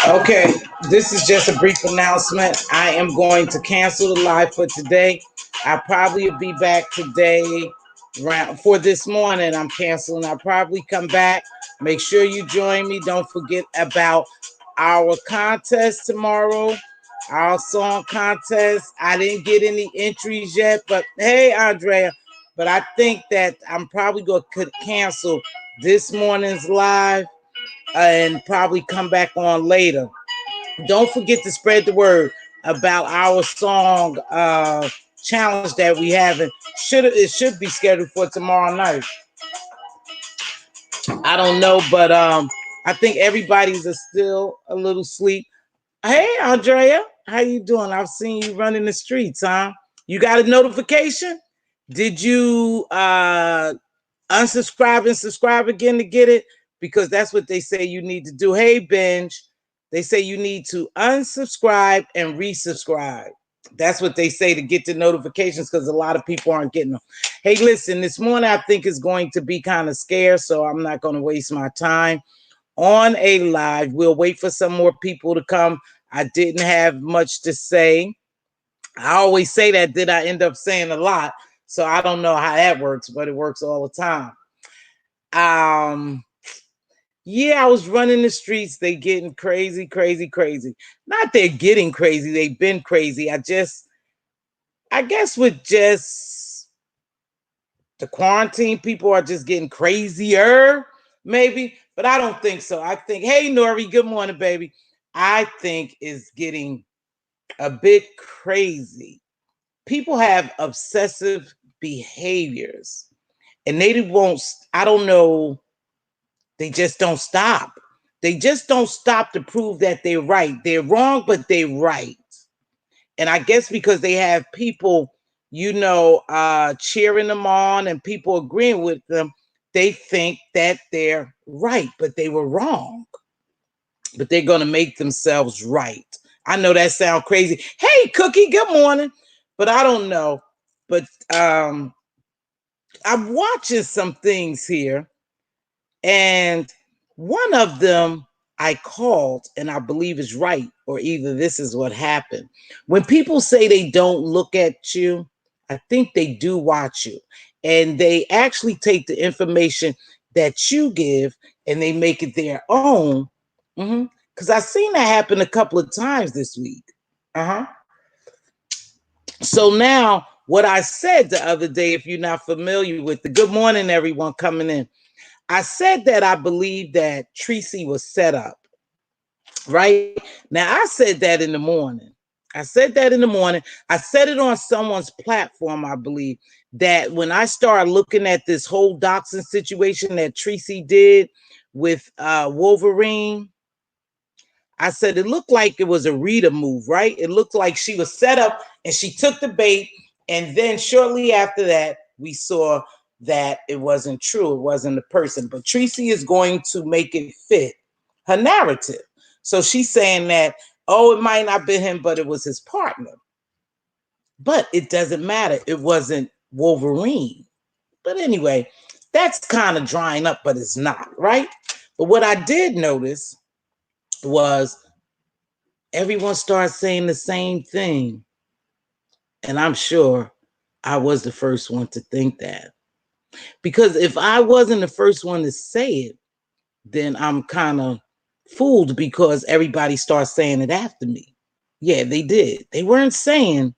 Okay, this is just a brief announcement. I am going to cancel the live for today. I probably will be back today for this morning. I'm canceling. I'll probably come back. Make sure you join me. Don't forget about our contest tomorrow, our song contest. I didn't get any entries yet, but hey, Andrea, but I think that I'm probably going to cancel this morning's live and probably come back on later. Don't forget to spread the word about our song challenge that we have. It should be scheduled for tomorrow night. I don't know, but I think everybody's still a little asleep. Hey, Andrea, how you doing? I've seen you running the streets, huh? You got a notification? Did you unsubscribe and subscribe again to get it? Because that's what they say you need to do. Hey, Benj, they say you need to unsubscribe and resubscribe. That's what they say to get the notifications, because a lot of people aren't getting them. Hey, listen, this morning I think is going to be kind of scarce, so I'm not going to waste my time on a live. We'll wait for some more people to come. I didn't have much to say. I always say that, then I end up saying a lot. So I don't know how that works, but it works all the time. Yeah, I was running the streets. They getting crazy, crazy, crazy. Not they're getting crazy. They've been crazy. I guess with just the quarantine, people are just getting crazier, maybe. But I don't think so. I think, hey, Nori, good morning, baby. I think it's getting a bit crazy. People have obsessive behaviors and they won't, I don't know, they just don't stop. They just don't stop to prove that they're right. They're wrong, but they're right. And I guess because they have people, cheering them on and people agreeing with them, they think that they're right, but they were wrong. But they're going to make themselves right. I know that sounds crazy. Hey, Cookie, good morning. But I don't know. But I'm watching some things here. And one of them I called, and I believe is right, or either this is what happened. When people say they don't look at you, I think they do watch you. And they actually take the information that you give and they make it their own. Because I've seen that happen a couple of times this week. So now, what I said the other day, if you're not familiar with the good morning, everyone coming in, I said that I believe that Tracy was set up, right? Now, I said that in the morning. I said it on someone's platform, I believe, that when I started looking at this whole doxing situation that Tracy did with Wolverine, I said it looked like it was a Rita move, right? It looked like she was set up and she took the bait. And then shortly after that, we saw that it wasn't true. It wasn't the person. But Tracy is going to make it fit her narrative. So she's saying that, oh, it might not be him, but it was his partner. But it doesn't matter. It wasn't Wolverine. But anyway, that's kind of drying up, but it's not, right? But what I did notice was everyone started saying the same thing. And I'm sure I was the first one to think that. Because if I wasn't the first one to say it, then I'm kind of fooled because everybody starts saying it after me. Yeah, they did. They weren't saying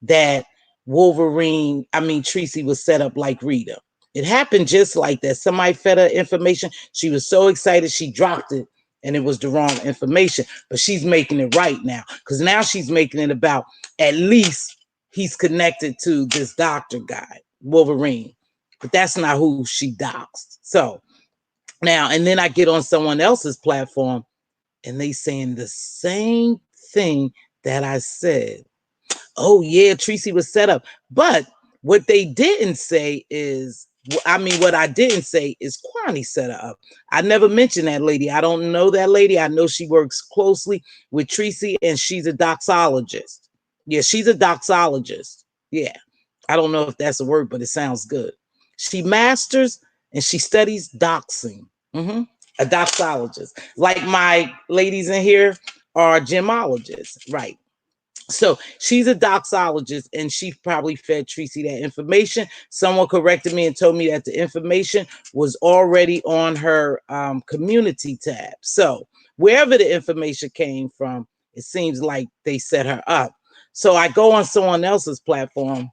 that Tracy was set up like Rita. It happened just like that. Somebody fed her information. She was so excited she dropped it and it was the wrong information. But she's making it right now because now she's making it about at least he's connected to this doctor guy, Wolverine. But that's not who she doxed. So now, and then I get on someone else's platform and they saying the same thing that I said. Oh yeah, Tracy was set up. But what they didn't say is, what I didn't say is Kwani set her up. I never mentioned that lady. I don't know that lady. I know she works closely with Tracy and she's a doxologist. Yeah, she's a doxologist. Yeah. I don't know if that's a word, but it sounds good. She masters and she studies doxing. Mm-hmm. A doxologist. Like my ladies in here are gemologists, right? So she's a doxologist and she probably fed Tracy that information. Someone corrected me and told me that the information was already on her community tab. So wherever the information came from, it seems like they set her up. So I go on someone else's platform.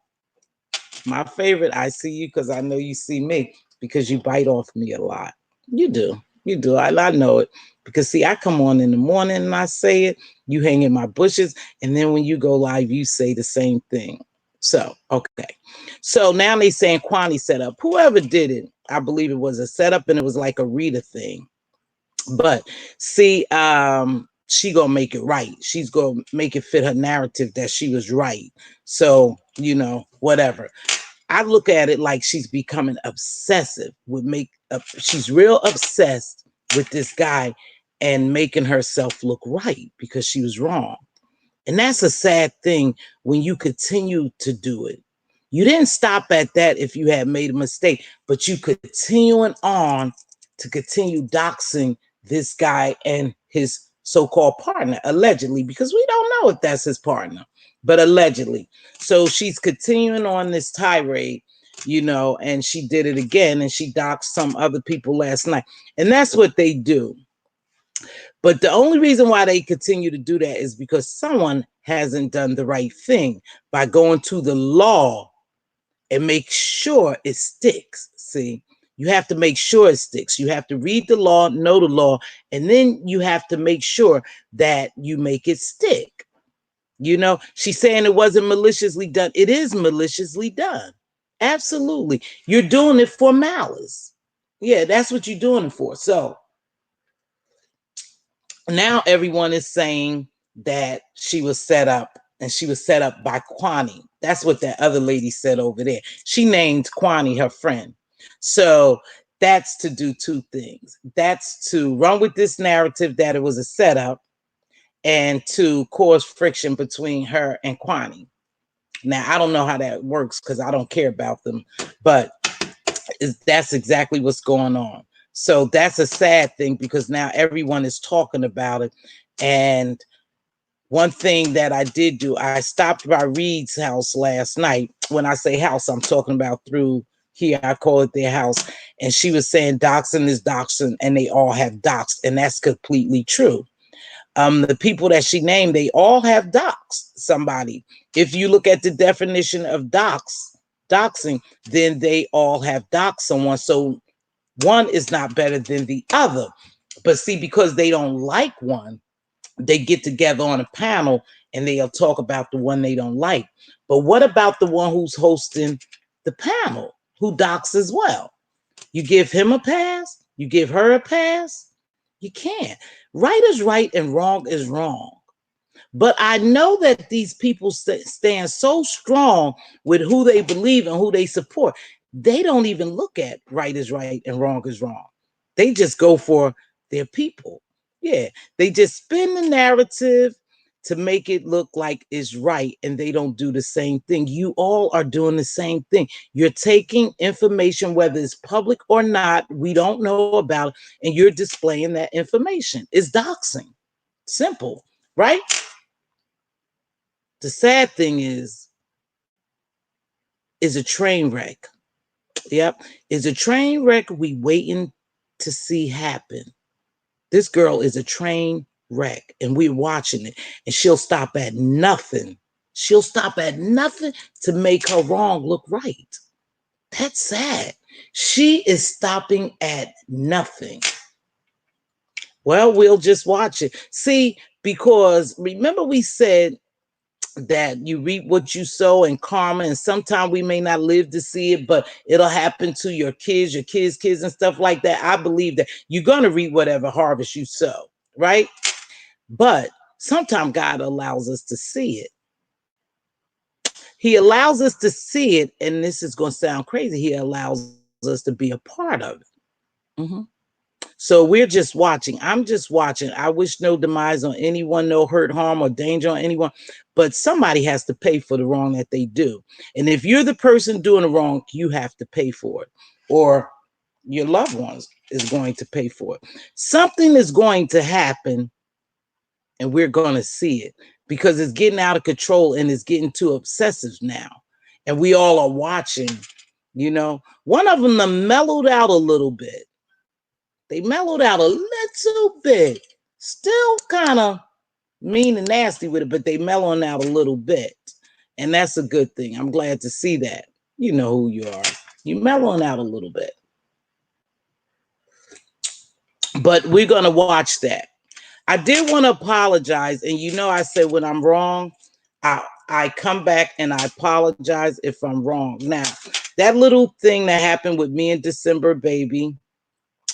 My favorite, I see you because I know you see me because you bite off me a lot. You do. You do. I know it. Because see, I come on in the morning and I say it. You hang in my bushes. And then when you go live, you say the same thing. So, okay. So now they saying Kwani set up. Whoever did it, I believe it was a setup and it was like a Rita thing. But see, she gonna make it right. She's gonna make it fit her narrative that she was right. So, whatever. I look at it like she's becoming obsessive with she's real obsessed with this guy and making herself look right because she was wrong. And that's a sad thing when you continue to do it. You didn't stop at that if you had made a mistake, but you continuing on to continue doxing this guy and his so-called partner, allegedly, because we don't know if that's his partner, but allegedly. So she's continuing on this tirade, and she did it again, and she doxed some other people last night. And that's what they do. But the only reason why they continue to do that is because someone hasn't done the right thing by going to the law and make sure it sticks. See, you have to make sure it sticks. You have to read the law, know the law, and then you have to make sure that you make it stick. She's saying it wasn't maliciously done. It is maliciously done. Absolutely. You're doing it for malice. Yeah, that's what you're doing it for. So now everyone is saying that she was set up and she was set up by Kwani. That's what that other lady said over there. She named Kwani her friend. So that's to do two things. That's to run with this narrative that it was a setup and to cause friction between her and Kwani. Now, I don't know how that works because I don't care about them, but that's exactly what's going on. So that's a sad thing because now everyone is talking about it. And one thing that I did do, I stopped by Reed's house last night. When I say house, I'm talking about through here. I call it their house. And she was saying doxing is doxing and they all have doxed. And that's completely true. The people that she named, they all have doxed somebody. If you look at the definition of doxing, then they all have doxed someone. So one is not better than the other. But see, because they don't like one, they get together on a panel and they'll talk about the one they don't like. But what about the one who's hosting the panel, who doxes as well? You give him a pass? You give her a pass? You can't. Right is right and wrong is wrong. But I know that these people stand so strong with who they believe and who they support. They don't even look at right is right and wrong is wrong. They just go for their people. Yeah, they just spin the narrative to make it look like it's right, and they don't do the same thing. You all are doing the same thing. You're taking information, whether it's public or not, we don't know about it, and you're displaying that information. It's doxing. Simple, right? The sad thing is a train wreck. Yep, is a train wreck we waiting to see happen. This girl is a train wreck, and we're watching it, and she'll stop at nothing. She'll stop at nothing to make her wrong look right. That's sad. She is stopping at nothing. Well, we'll just watch it. See, because remember we said that you reap what you sow and karma, and sometimes we may not live to see it, but it'll happen to your kids and stuff like that. I believe that you're going to reap whatever harvest you sow, right? But sometimes God allows us to see it. He allows us to see it, and this is going to sound crazy. He allows us to be a part of it. Mm-hmm. So we're just watching. I'm just watching. I wish no demise on anyone, no hurt, harm, or danger on anyone. But somebody has to pay for the wrong that they do. And if you're the person doing the wrong, you have to pay for it. Or your loved ones is going to pay for it. Something is going to happen, and we're going to see it because it's getting out of control and it's getting too obsessive now. And we all are watching, you know. One of them mellowed out a little bit. They mellowed out a little bit. Still kind of mean and nasty with it, but they mellowing out a little bit. And that's a good thing. I'm glad to see that. You know who you are. You mellowing out a little bit. But we're going to watch that. I did want to apologize. And you know, I said when I'm wrong, I come back and I apologize if I'm wrong. Now, that little thing that happened with me in December, baby,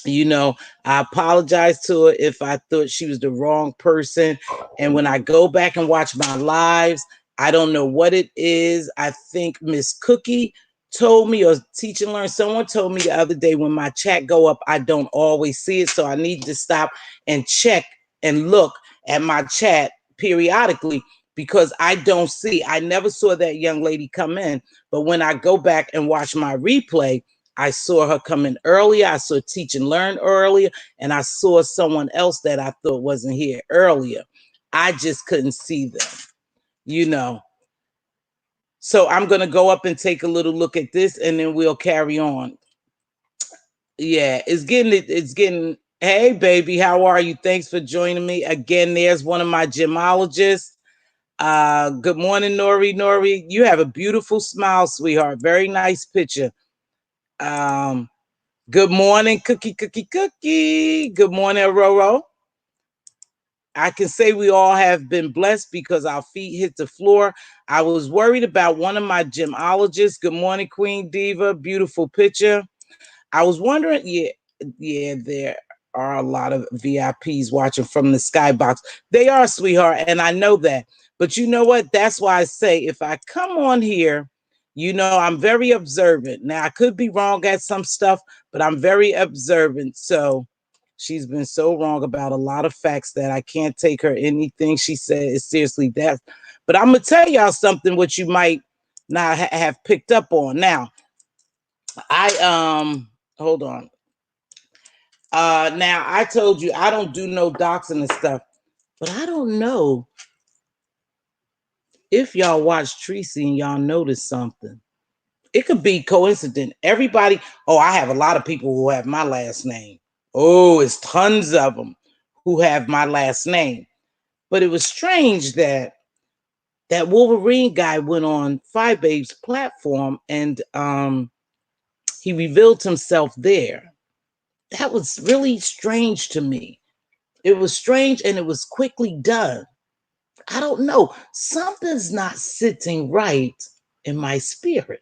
you know, I apologize to her if I thought she was the wrong person. And when I go back and watch my lives, I don't know what it is. I think Miss Cookie told me, or Teach and Learn, someone told me the other day, when my chat go up, I don't always see it. So I need to stop and check and look at my chat periodically, because I don't see. I never saw that young lady come in. But when I go back and watch my replay, I saw her come in earlier. I saw Teach and Learn earlier, and I saw someone else that I thought wasn't here earlier. I just couldn't see them, you know. So I'm going to go up and take a little look at this, and then we'll carry on. Yeah, it's getting, hey, baby, how are you? Thanks for joining me. Again, there's one of my gemologists. Good morning, Nori. Nori, you have a beautiful smile, sweetheart. Very nice picture. Good morning, Cookie. Good morning, Roro. I can say we all have been blessed because our feet hit the floor. I was worried about one of my gemologists. Good morning, Queen Diva. Beautiful picture. I was wondering, yeah, there are a lot of VIPs watching from the skybox. They are, sweetheart, and I know that. But you know what? That's why I say if I come on here, you know, I'm very observant. Now, I could be wrong at some stuff, but I'm very observant. So she's been so wrong about a lot of facts that I can't take her anything she said is seriously that. But I'm going to tell y'all something which you might not have picked up on. Now, hold on. Now I told you I don't do no doxing and stuff, but I don't know if y'all watch Tracy and y'all notice something. It could be coincident. Everybody, I have a lot of people who have my last name. Oh, it's tons of them who have my last name. But it was strange that that Wolverine guy went on Babe's platform and he revealed himself there. That was really strange to me. It was strange and it was quickly done. I don't know. Something's not sitting right in my spirit.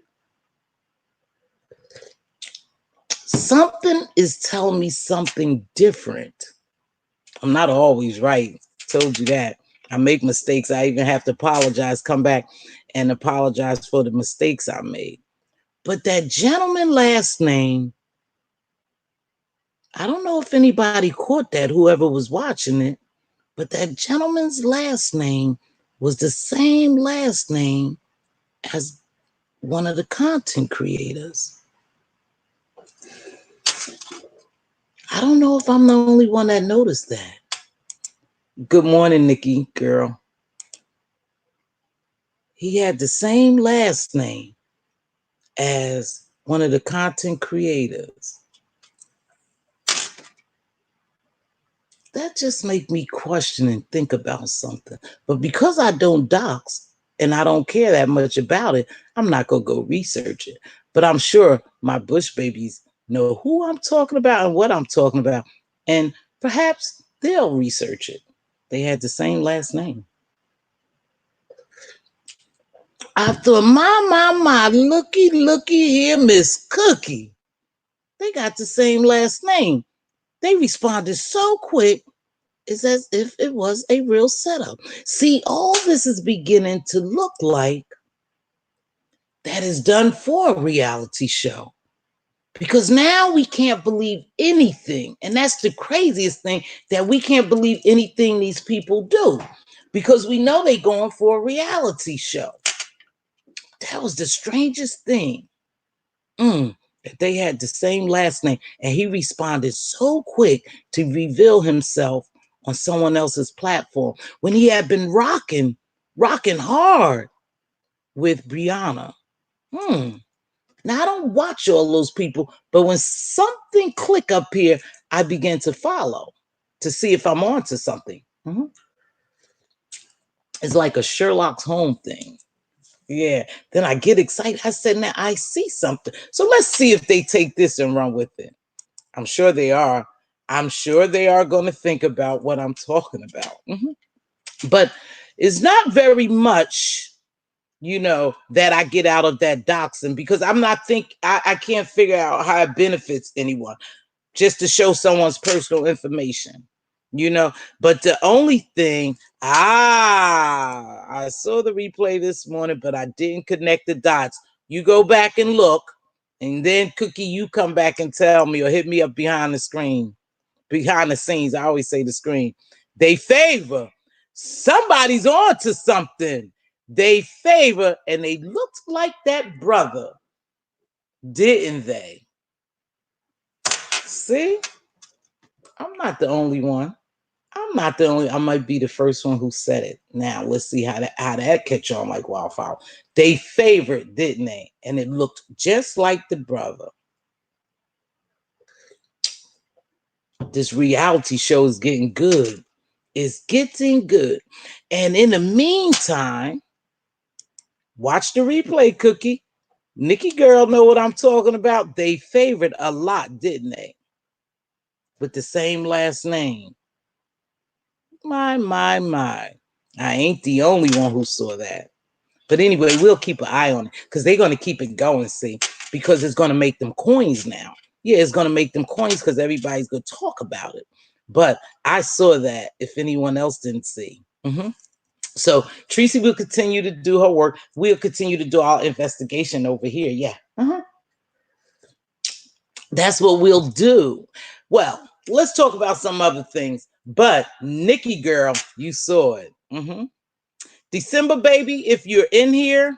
Something is telling me something different. I'm not always right. Told you that. I make mistakes. I even have to apologize, come back and apologize for the mistakes I made. But that gentleman last name, I don't know if anybody caught that, whoever was watching it, but that gentleman's last name was the same last name as one of the content creators. I don't know if I'm the only one that noticed that. Good morning, Nikki, girl. He had the same last name as one of the content creators. That just make me question and think about something. But because I don't dox and I don't care that much about it, I'm not going to go research it. But I'm sure my Bush babies know who I'm talking about and what I'm talking about. And perhaps they'll research it. They had the same last name. I thought, my, looky here, Miss Cookie. They got the same last name. They responded so quick. It's as if it was a real setup. See, all this is beginning to look like that is done for a reality show. Because now we can't believe anything. And that's the craziest thing, that we can't believe anything these people do. Because we know they're going for a reality show. That was the strangest thing. That they had the same last name. And he responded so quick to reveal himself on someone else's platform when he had been rocking hard with Brianna. Now, I don't watch all those people, but when something click up here, I begin to follow to see if I'm onto something. It's like a Sherlock Holmes thing. Yeah. Then I get excited. I said, now I see something. So let's see if they take this and run with it. I'm sure they are. I'm sure they are going to think about what I'm talking about. But it's not very much, that I get out of that doxing, because I can't figure out how it benefits anyone just to show someone's personal information, But the only thing, I saw the replay this morning, but I didn't connect the dots. You go back and look, and then Cookie, you come back and tell me or hit me up behind the scenes. I always say the screen. They favor. Somebody's on to something. They favor, and they looked like that brother, didn't they? See? I'm not the only one. I might be the first one who said it. Now let's see how that catch on like wildfire. They favored, didn't they? And it looked just like the brother. This reality show is getting good. It's getting good. And in the meantime, watch the replay, Cookie. Nikki girl know what I'm talking about. They favored a lot, didn't they? With the same last name. My. I ain't the only one who saw that. But anyway, we'll keep an eye on it because they're going to keep it going, see, because it's going to make them coins now. Yeah, it's going to make them coins because everybody's going to talk about it. But I saw that if anyone else didn't see. So Tracy will continue to do her work. We'll continue to do our investigation over here. Yeah. That's what we'll do. Well, let's talk about some other things. But Nikki girl, you saw it. December baby, if you're in here,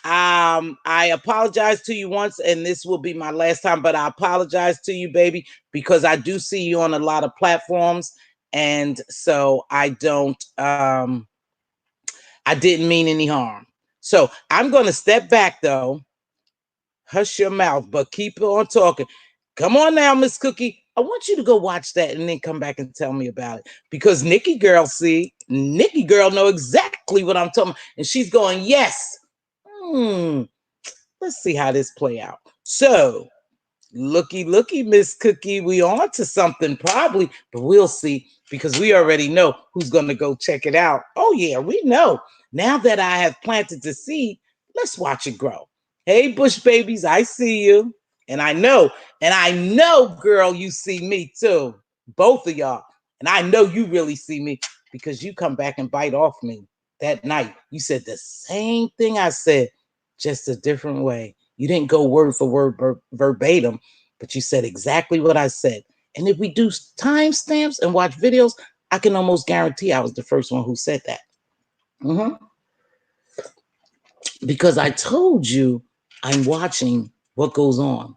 I apologize to you once, and this will be my last time, but I apologize to you, baby, because I do see you on a lot of platforms, and so I didn't mean any harm. So I'm going to step back, though. Hush your mouth, but keep on talking. Come on now, Miss Cookie. I want you to go watch that and then come back and tell me about it. Because Nikki girl know exactly what I'm talking about. And she's going, yes. Let's see how this play out. So, looky, Miss Cookie, we on to something probably, but we'll see, because we already know who's going to go check it out. Oh, yeah, we know. Now that I have planted the seed, let's watch it grow. Hey, Bush babies, I see you. And I know, girl, you see me too. Both of y'all. And I know you really see me because you come back and bite off me that night. You said the same thing I said, just a different way. You didn't go word for word verbatim, but you said exactly what I said. And if we do timestamps and watch videos, I can almost guarantee I was the first one who said that. Because I told you I'm watching what goes on.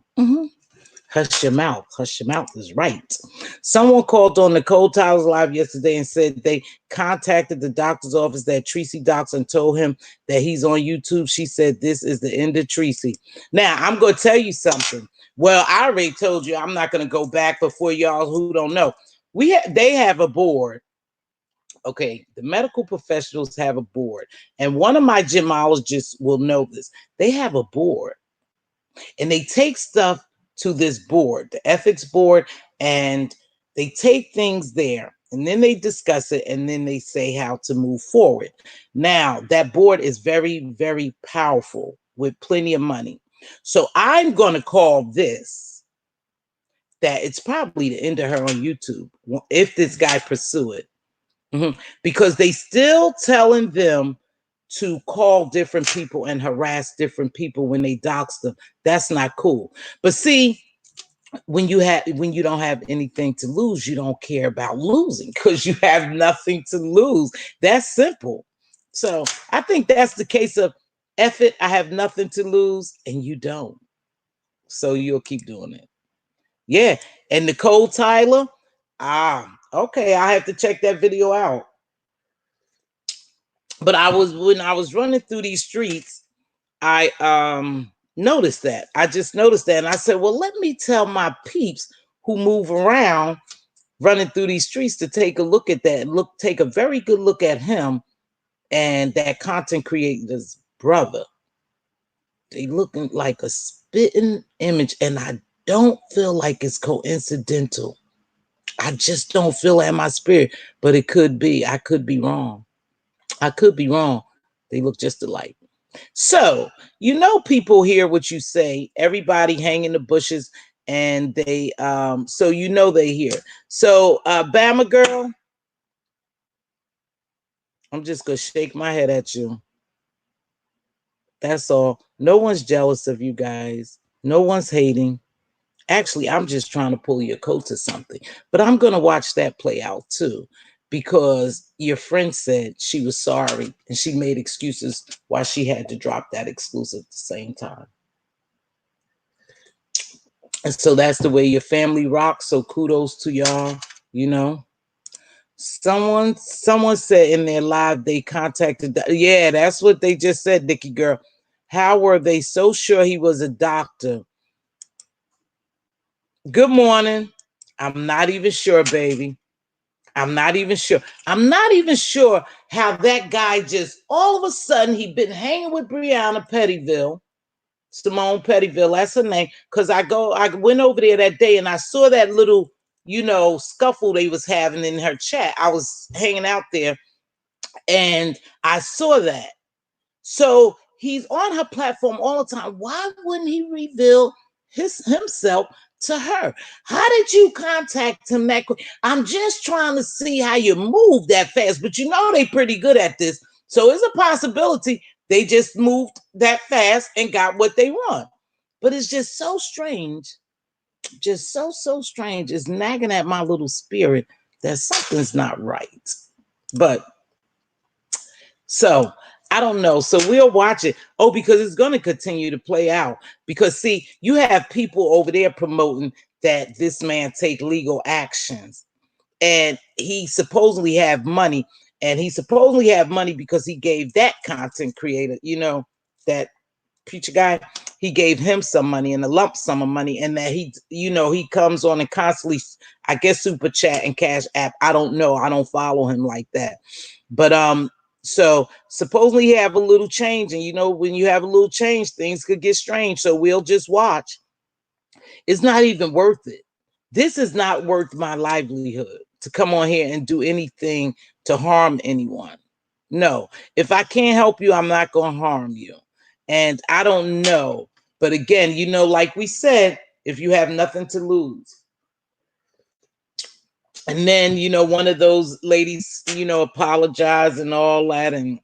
Hush your mouth. Hush your mouth is right. Someone called on Nicole Tyler's live yesterday and said they contacted the doctor's office, that Tracy Docs, and told him that he's on YouTube. She said this is the end of Tracy. Now, I'm going to tell you something. Well, I already told you I'm not going to go back, but for y'all who don't know, they have a board. Okay, the medical professionals have a board. And one of my gemologists will know this. They have a board. And they take stuff to this board, the ethics board, and they take things there and then they discuss it and then they say how to move forward. Now, that board is very, very powerful with plenty of money. So I'm going to call this that it's probably the end of her on YouTube if this guy pursue it. Because they still telling them to call different people and harass different people when they dox them. That's not cool. But see, when you don't have anything to lose, you don't care about losing because you have nothing to lose. That's simple. So I think that's the case of F it, I have nothing to lose, and you don't. So you'll keep doing it. Yeah. And Nicole Tyler, okay, I have to check that video out. But when I was running through these streets, I noticed that. I just noticed that. And I said, well, let me tell my peeps who move around running through these streets to take a look at that and take a very good look at him and that content creator's brother. They looking like a spitting image, and I don't feel like it's coincidental. I just don't feel it in my spirit, but it could be. I could be wrong. I could be wrong. They look just alike. So, people hear what you say. Everybody hang in the bushes and they, so they hear. So, Bama girl, I'm just going to shake my head at you. That's all. No one's jealous of you guys. No one's hating. Actually, I'm just trying to pull your coat to something. But I'm going to watch that play out too, because your friend said she was sorry and she made excuses why she had to drop that exclusive at the same time. And so that's the way your family rocks. So kudos to y'all. Someone said in their live they contacted. Yeah, that's what they just said, Nikki girl. How were they so sure he was a doctor? Good morning. I'm not even sure, baby. I'm not even sure. I'm not even sure how that guy just all of a sudden he'd been hanging with Breonna Pettyville, Simone Pettyville, that's her name. Because I went over there that day and I saw that little, scuffle they was having in her chat. I was hanging out there and I saw that. So he's on her platform all the time. Why wouldn't he reveal himself to her? How did you contact him that quick? I'm just trying to see how you move that fast, but they pretty good at this. So it's a possibility they just moved that fast and got what they want. But it's just so strange. Just so strange. It's nagging at my little spirit that something's not right. But so I don't know. So we'll watch it. Oh, because it's going to continue to play out. Because see, you have people over there promoting that this man take legal actions. And he supposedly have money. And he supposedly have money because he gave that content creator, that preacher guy, he gave him some money and a lump sum of money. And that he comes on and constantly, I guess, super chat and cash app. I don't know. I don't follow him like that. But so supposedly he have a little change, and when you have a little change, things could get strange. So we'll just watch. It's not even worth it. This is not worth my livelihood to come on here and do anything to harm anyone. No, if I can't help you, I'm not going to harm you. And I don't know. But again, like we said, if you have nothing to lose, And then, one of those ladies, apologized and all that, and,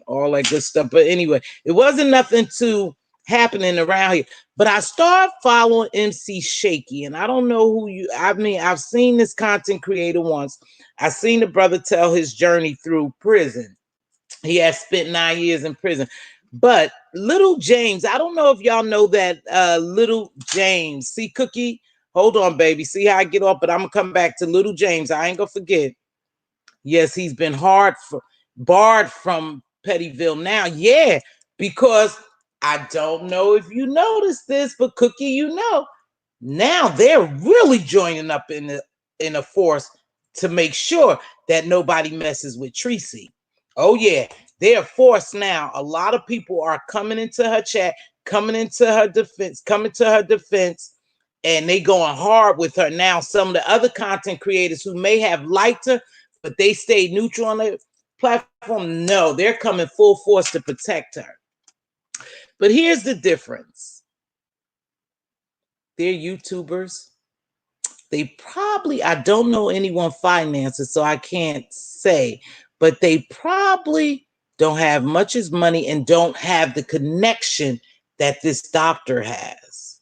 all that good stuff. But anyway, it wasn't nothing too happening around here. But I started following MC Shaky, and I don't know I've seen this content creator once. I seen the brother tell his journey through prison. He has spent 9 years in prison. But Little James, I don't know if y'all know that Little James. See, Cookie? Hold on, baby. See how I get off, but I'm going to come back to Little James. I ain't going to forget. Yes, he's been barred from Pettyville now. Yeah, because I don't know if you noticed this, but Cookie, now they're really joining up in a force to make sure that nobody messes with Tracy. Oh yeah, they're forced now. A lot of people are coming into her chat, coming to her defense, and they going hard with her. Now, some of the other content creators who may have liked her, but they stayed neutral on the platform, no, they're coming full force to protect her. But here's the difference. They're YouTubers. They probably, I don't know anyone finances, so I can't say, but they probably don't have much as money and don't have the connection that this doctor has.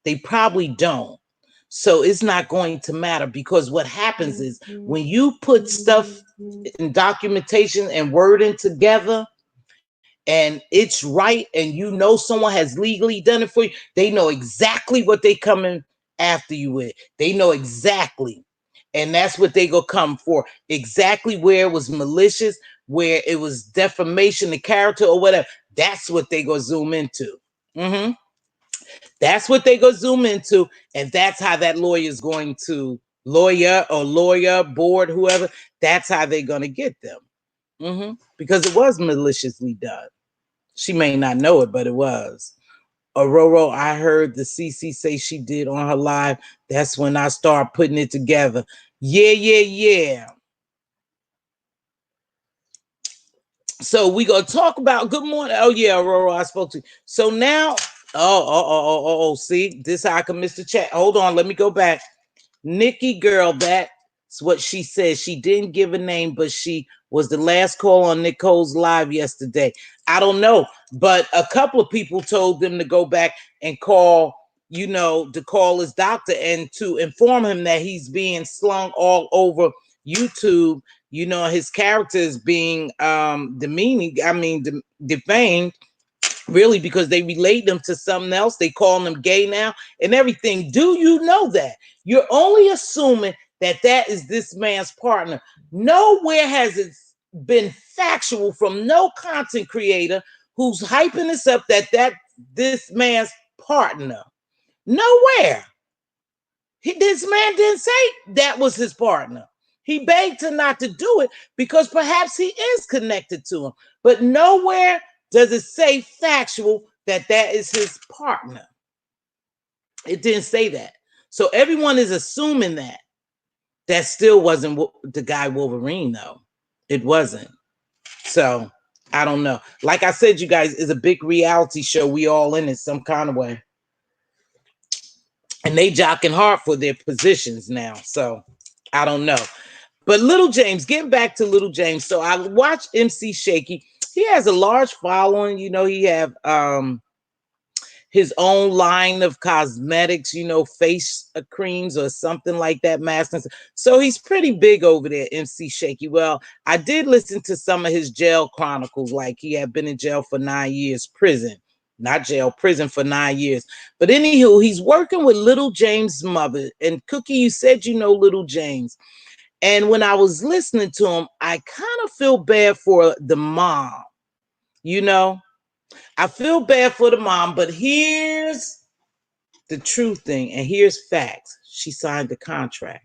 They probably don't. So it's not going to matter, because what happens is when you put stuff in documentation and wording together, and it's right, and someone has legally done it for you, they know exactly what they coming after you with. They know exactly. And that's what they go come for. Exactly where it was malicious, where it was defamation of character or whatever. That's what they go zoom into. That's what they go zoom into. And that's how that lawyer is going to lawyer, board, whoever. That's how they're going to get them. Because it was maliciously done. She may not know it, but it was. Aurora, I heard the CC say she did on her live. That's when I started putting it together. Yeah. So we gonna talk about good morning. Oh yeah, Aurora, I spoke to you. So now, see, this how I can miss the chat. Hold on, let me go back. Nikki girl, that's what she said. She didn't give a name, but she was the last call on Nicole's live yesterday. I don't know, but a couple of people told them to go back and call, to call his doctor and to inform him that he's being slung all over YouTube. His character is being defamed, really, because they relate them to something else. They call them gay now and everything. Do you know that? You're only assuming that is this man's partner. Nowhere has it been factual from no content creator who's hyping this up that this man's partner. Nowhere. This man didn't say that was his partner. He begged her not to do it because perhaps he is connected to him. But nowhere does it say factual that is his partner. It didn't say that. So everyone is assuming that. That still wasn't the guy Wolverine, though. It wasn't. So I don't know. Like I said, you guys, it's a big reality show. We all in it some kind of way. And they jocking hard for their positions now. So I don't know. But Little James, getting back to Little James. So I watched MC Shaky. He has a large following. He have his own line of cosmetics, face creams or something like that, masks. So he's pretty big over there, MC Shaky. Well, I did listen to some of his jail chronicles, like he had been in jail for 9 years, prison for 9 years. But anywho, he's working with Little James' mother. And Cookie, you said Little James. And when I was listening to him, I kind of feel bad for the mom, I feel bad for the mom, but here's the true thing, and here's facts. She signed the contract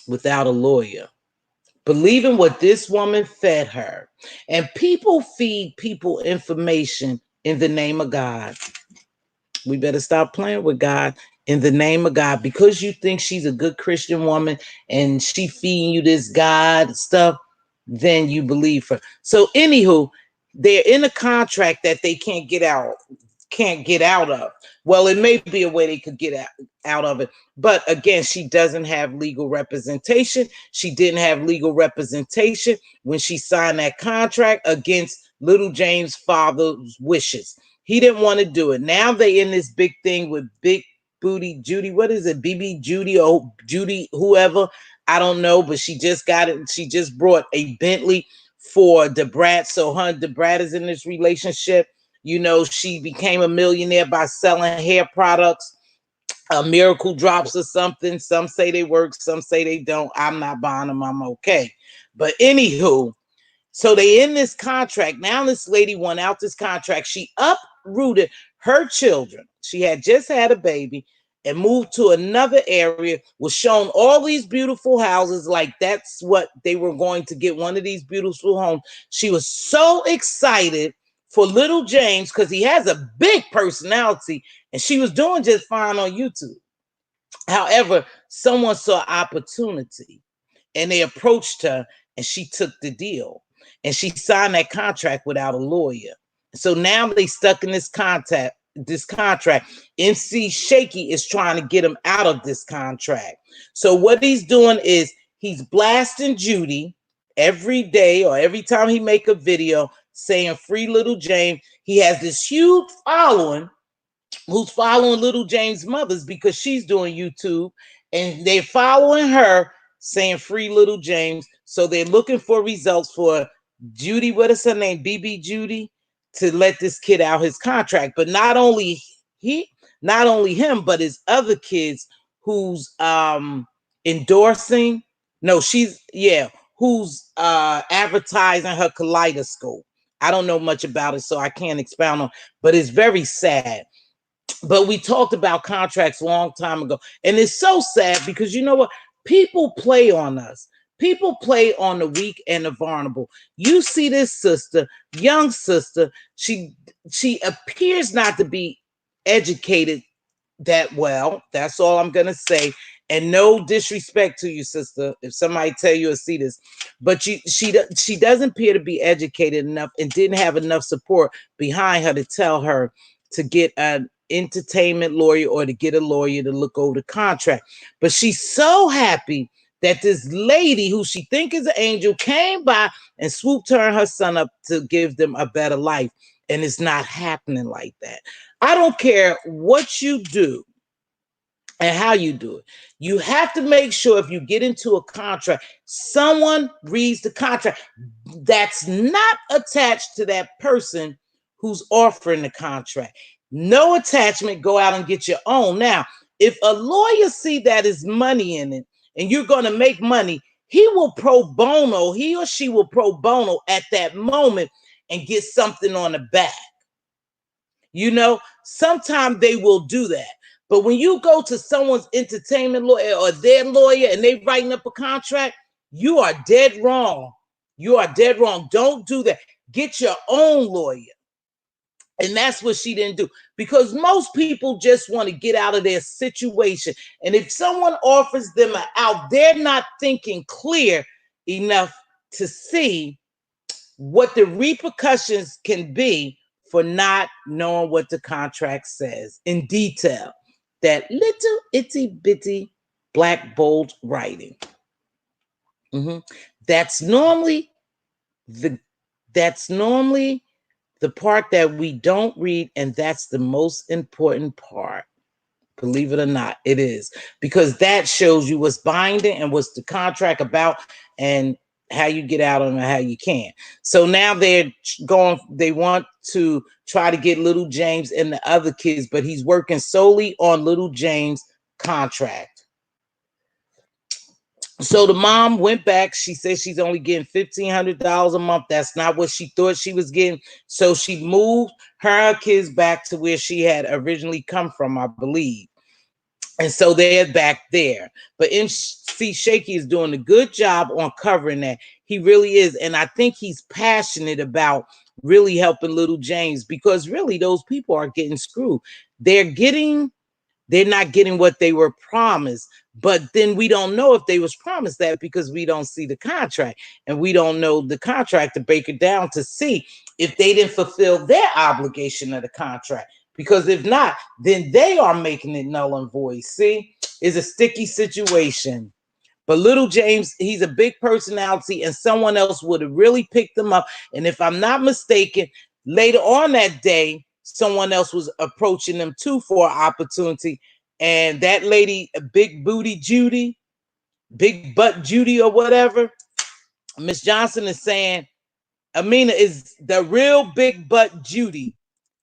without a lawyer, believing what this woman fed her. And people feed people information in the name of God. We better stop playing with God in the name of God. Because you think she's a good Christian woman and she feeding you this God stuff, then you believe her. So anywho, they're in a contract that they can't get out. can't get out of. Well, it may be a way they could get out of it. But again, she doesn't have legal representation. She didn't have legal representation when she signed that contract against little James' father's wishes. He didn't want to do it. Now they in this big thing with Big Booty Judy. What is it? BB Judy or Judy, whoever. I don't know, but she just got it. She just brought a Bentley for DeBrat. So her and DeBrat is in this relationship. You know, she became a millionaire by selling hair products, miracle drops or something. Some say they work, some say they don't. I'm not buying them. I'm okay. But anywho, so they in this contract. Now this lady won out this contract. She uprooted her children. She had just had a baby and moved to another area, was shown all these beautiful houses, like that's what they were going to get, one of these beautiful homes. She was so excited for little James because he has a big personality, and she was doing just fine on YouTube. However, someone saw opportunity and they approached her and she took the deal and she signed that contract without a lawyer. So now they stuck in this contract. MC Shaky is trying to get him out of this contract. So what he's doing is he's blasting Judy every day or every time he make a video saying free little James. He has this huge following who's following little James' mothers because she's doing YouTube, and they're following her saying free little James. So they're looking for results for Judy, what is her name? BB Judy, to let this kid out his contract. But not only him, but his other kids who's endorsing. No, who's advertising her kaleidoscope. I don't know much about it, so I can't expound on, but it's very sad. But we talked about contracts a long time ago. And it's so sad because you know what? People play on us. People play on the weak and the vulnerable. You see this sister, young sister, she appears not to be educated that well. That's all I'm going to say. And no disrespect to you, sister, if somebody tell you or see this. But she doesn't appear to be educated enough and didn't have enough support behind her to tell her to get an entertainment lawyer or to get a lawyer to look over the contract. But she's so happy that this lady who she think is an angel came by and swooped her and her son up to give them a better life. And it's not happening like that. I don't care what you do and how you do it. You have to make sure if you get into a contract, someone reads the contract that's not attached to that person who's offering the contract. No attachment, go out and get your own. Now, if a lawyer see that is money in it and you're going to make money, he or she will pro bono at that moment and get something on the back. You know, sometimes they will do that. But when you go to someone's entertainment lawyer or their lawyer and they writing up a contract, you are dead wrong. You are dead wrong. Don't do that. Get your own lawyer. And that's what she didn't do, because most people just want to get out of their situation. And if someone offers them an out, they're not thinking clear enough to see what the repercussions can be for not knowing what the contract says in detail. That little itty bitty black bold writing. That's normally the part that we don't read, and that's the most important part. Believe it or not, it is, because that shows you what's binding and what's the contract about and how you get out of them and how you can. So now they want to try to get little James and the other kids, but he's working solely on little James' contract. So the mom went back. She said she's only getting $1,500 a month. That's not what she thought she was getting. So she moved her kids back to where she had originally come from, I believe. And so they're back there. But MC Shaky is doing a good job on covering that. He really is. And I think he's passionate about really helping little James, because really those people are getting screwed. They're not getting what they were promised. But then we don't know if they was promised that, because we don't see the contract, and we don't know the contract to break it down to see if they didn't fulfill their obligation of the contract, Because if not, then they are making it null and void. See, it's a sticky situation. But little James, he's a big personality, and someone else would have really picked him up. And if I'm not mistaken, later on that day, someone else was approaching them too for an opportunity. And that lady, Big Booty Judy, Big Butt Judy, or whatever, Miss Johnson is saying, Amina is the real Big Butt Judy.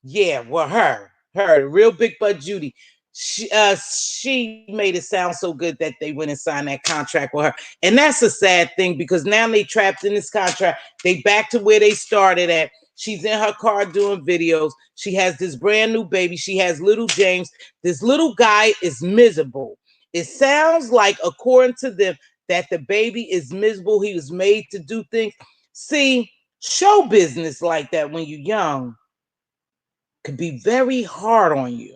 Yeah, well, her real Big Butt Judy. She made it sound so good that they went and signed that contract with her. And that's a sad thing, because now they trapped in this contract. They back to where they started at. She's in her car doing videos. She has this brand new baby. She has little James. This little guy is miserable. It sounds like, according to them, that the baby is miserable. He was made to do things. See, show business like that when you're young could be very hard on you.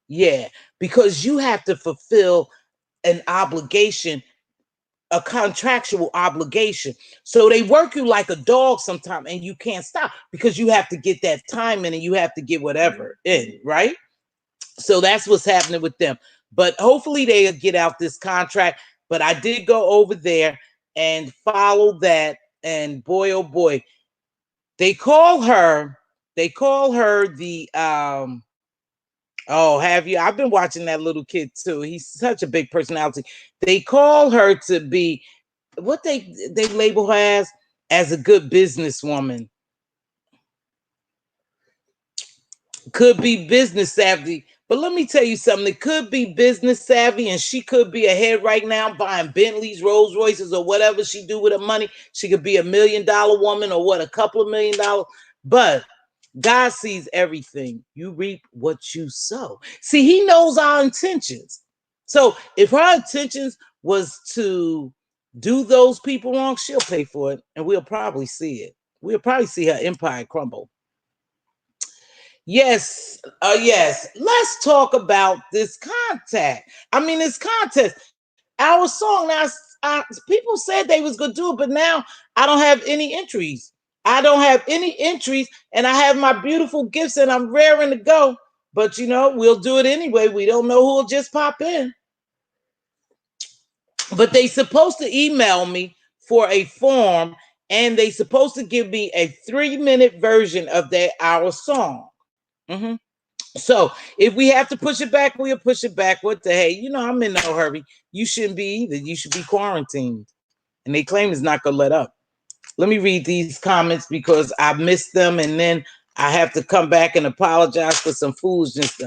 Yeah, because you have to fulfill an obligation, a contractual obligation. So they work you like a dog sometimes, and you can't stop because you have to get that time in and you have to get whatever in, right? So that's what's happening with them. But hopefully they'll get out this contract. But I did go over there and follow that. And boy, oh boy, they call her the oh, have you? I've been watching that little kid too. He's such a big personality. They call her to be what they label her as a good businesswoman. Could be business savvy. But let me tell you something. It could be business savvy, and she could be ahead right now buying Bentleys, Rolls Royces, or whatever she do with her money. She could be $1 million woman, or what, a couple of $1 million. But God sees everything. You reap what you sow. See, he knows our intentions. So if her intentions was to do those people wrong, she'll pay for it, and we'll probably see it. We'll probably see her empire crumble. Yes, yes. Let's talk about this contact. I mean, this contest. Our song. Now, people said they was gonna do it, but now I don't have any entries. I don't have any entries, and I have my beautiful gifts, and I'm raring to go. But you know, we'll do it anyway. We don't know who'll just pop in. But they supposed to email me for a form, and they supposed to give me a 3-minute version of our song. Mm-hmm. So if we have to push it back, we'll push it back. What the hey? You know, I'm in no hurry. You shouldn't be either. You should be quarantined. And they claim it's not gonna let up. Let me read these comments because I missed them, and then I have to come back and apologize for some foolishness.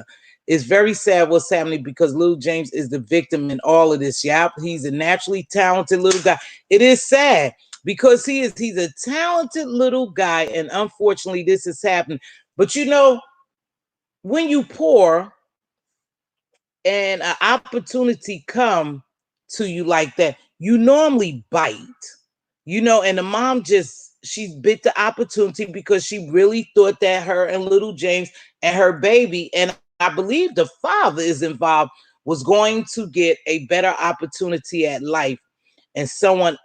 It's very sad what's happening because little James is the victim in all of this. Yep, he's a naturally talented little guy. It is sad because he's a talented little guy, and unfortunately, this is happening. But you know, when you pour and an opportunity come to you like that, you normally bite, you know, and the mom she bit the opportunity because she really thought that her and little James and her baby, and I believe the father is involved, was going to get a better opportunity at life. And someone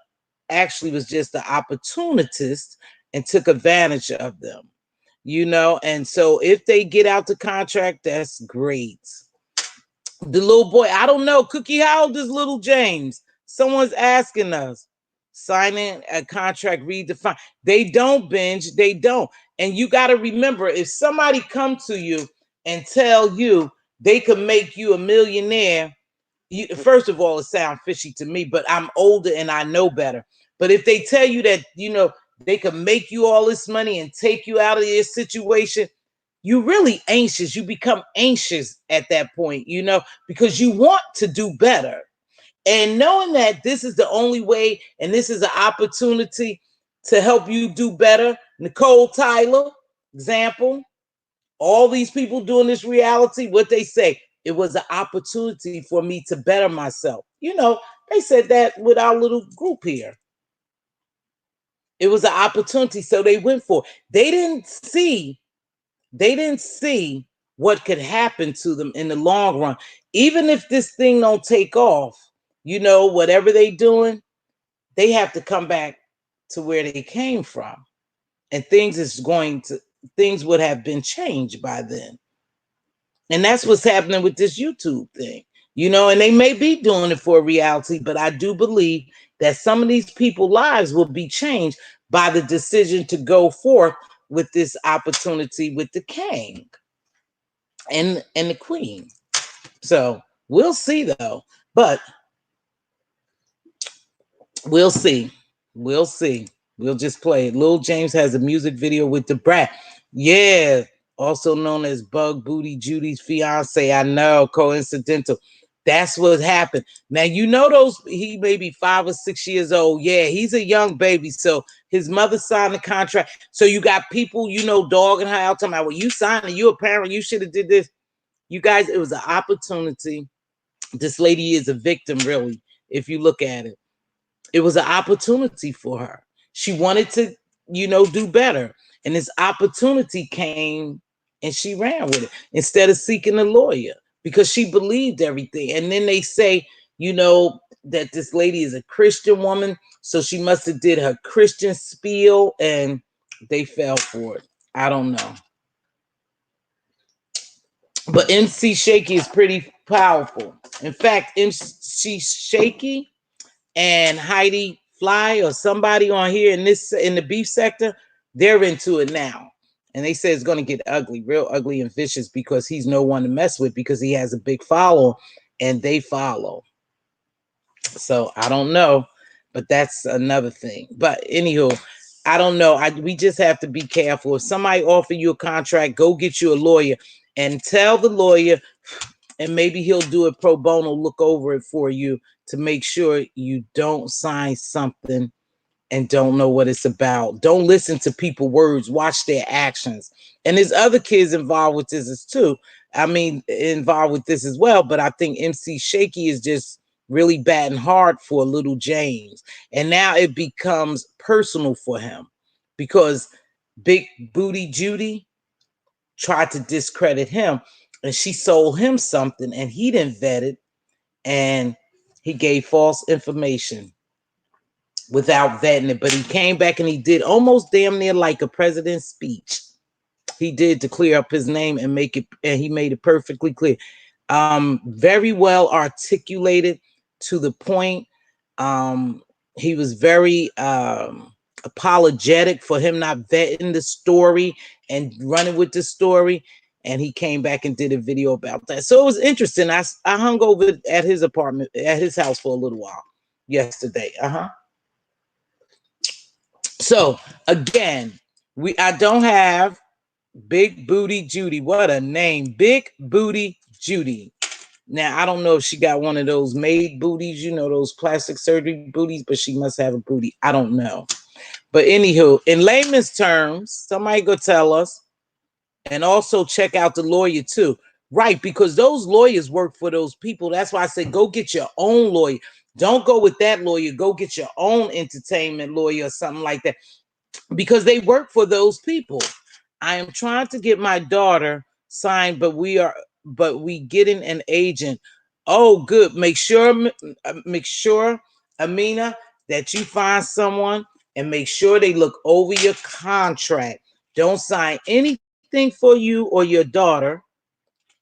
actually was just the opportunist and took advantage of them, you know. And so if they get out the contract, that's great. The little boy, I don't know. Cookie, how old is little James? Someone's asking us. Signing a contract redefined. They don't binge. They don't. And you got to remember, if somebody come to you and tell you they can make you a millionaire, first of all, it sounds fishy to me, but I'm older and I know better. But if they tell you that, you know, they can make you all this money and take you out of your situation, you really anxious. You become anxious at that point, you know, because you want to do better. And knowing that this is the only way and this is an opportunity to help you do better. Nicole Tyler, example, all these people doing this reality, what they say, it was an opportunity for me to better myself. You know, they said that with our little group here. It was an opportunity, so they went for it. They didn't see what could happen to them in the long run. Even if this thing don't take off, you know, whatever they doing, they have to come back to where they came from. And things would have been changed by then. And that's what's happening with this YouTube thing, you know, and they may be doing it for reality, but I do believe that some of these people's lives will be changed by the decision to go forth with this opportunity with the king and the queen. So we'll see though, but we'll see. We'll see. We'll just play it. Lil James has a music video with the brat. Yeah. Also known as Bug Booty Judy's fiance. I know. Coincidental. That's what happened. Now, you know, he may be 5 or 6 years old. Yeah, he's a young baby. So his mother signed the contract. So you got people, you know, dogging her out, talking about, well, you signed it. You a parent. You should have did this. You guys, it was an opportunity. This lady is a victim, really, if you look at it. It was an opportunity for her. She wanted to, you know, do better. And this opportunity came and she ran with it instead of seeking a lawyer because she believed everything. And then they say, you know, that this lady is a Christian woman. So she must have did her Christian spiel and they fell for it. I don't know. But MC Shaky is pretty powerful. In fact, MC Shaky and Heidi Fly or somebody on here in the beef sector, they're into it now. And they say it's going to get ugly, real ugly and vicious because he's no one to mess with because he has a big follow and they follow. So I don't know, but that's another thing. But anywho, I don't know. We just have to be careful. If somebody offer you a contract, go get you a lawyer and tell the lawyer, and maybe he'll do it pro bono, look over it for you to make sure you don't sign something and don't know what it's about. Don't listen to people's words, watch their actions. And there's other kids involved with this too. I mean, involved with this as well, but I think MC Shaky is just really batting hard for little James. And now it becomes personal for him because Big Booty Judy tried to discredit him and she sold him something and he didn't vet it and he gave false information without vetting it. But he came back and he did almost damn near like a president's speech. He did to clear up his name and make it, and he made it perfectly clear. Very well articulated to the point. He was very apologetic for him not vetting the story and running with the story. And he came back and did a video about that. So it was interesting. I hung over at his apartment, at his house for a little while yesterday. So again, I don't have Big Booty Judy. What a name. Big Booty Judy. Now, I don't know if she got one of those made booties, you know, those plastic surgery booties, but she must have a booty. I don't know. But anywho, in layman's terms, somebody go tell us. And also check out the lawyer too. Right, because those lawyers work for those people. That's why I say go get your own lawyer. Don't go with that lawyer. Go get your own entertainment lawyer or something like that because they work for those people. I am trying to get my daughter signed, but we getting an agent. Oh, good. Make sure, Amina, that you find someone and make sure they look over your contract. Don't sign anything for you or your daughter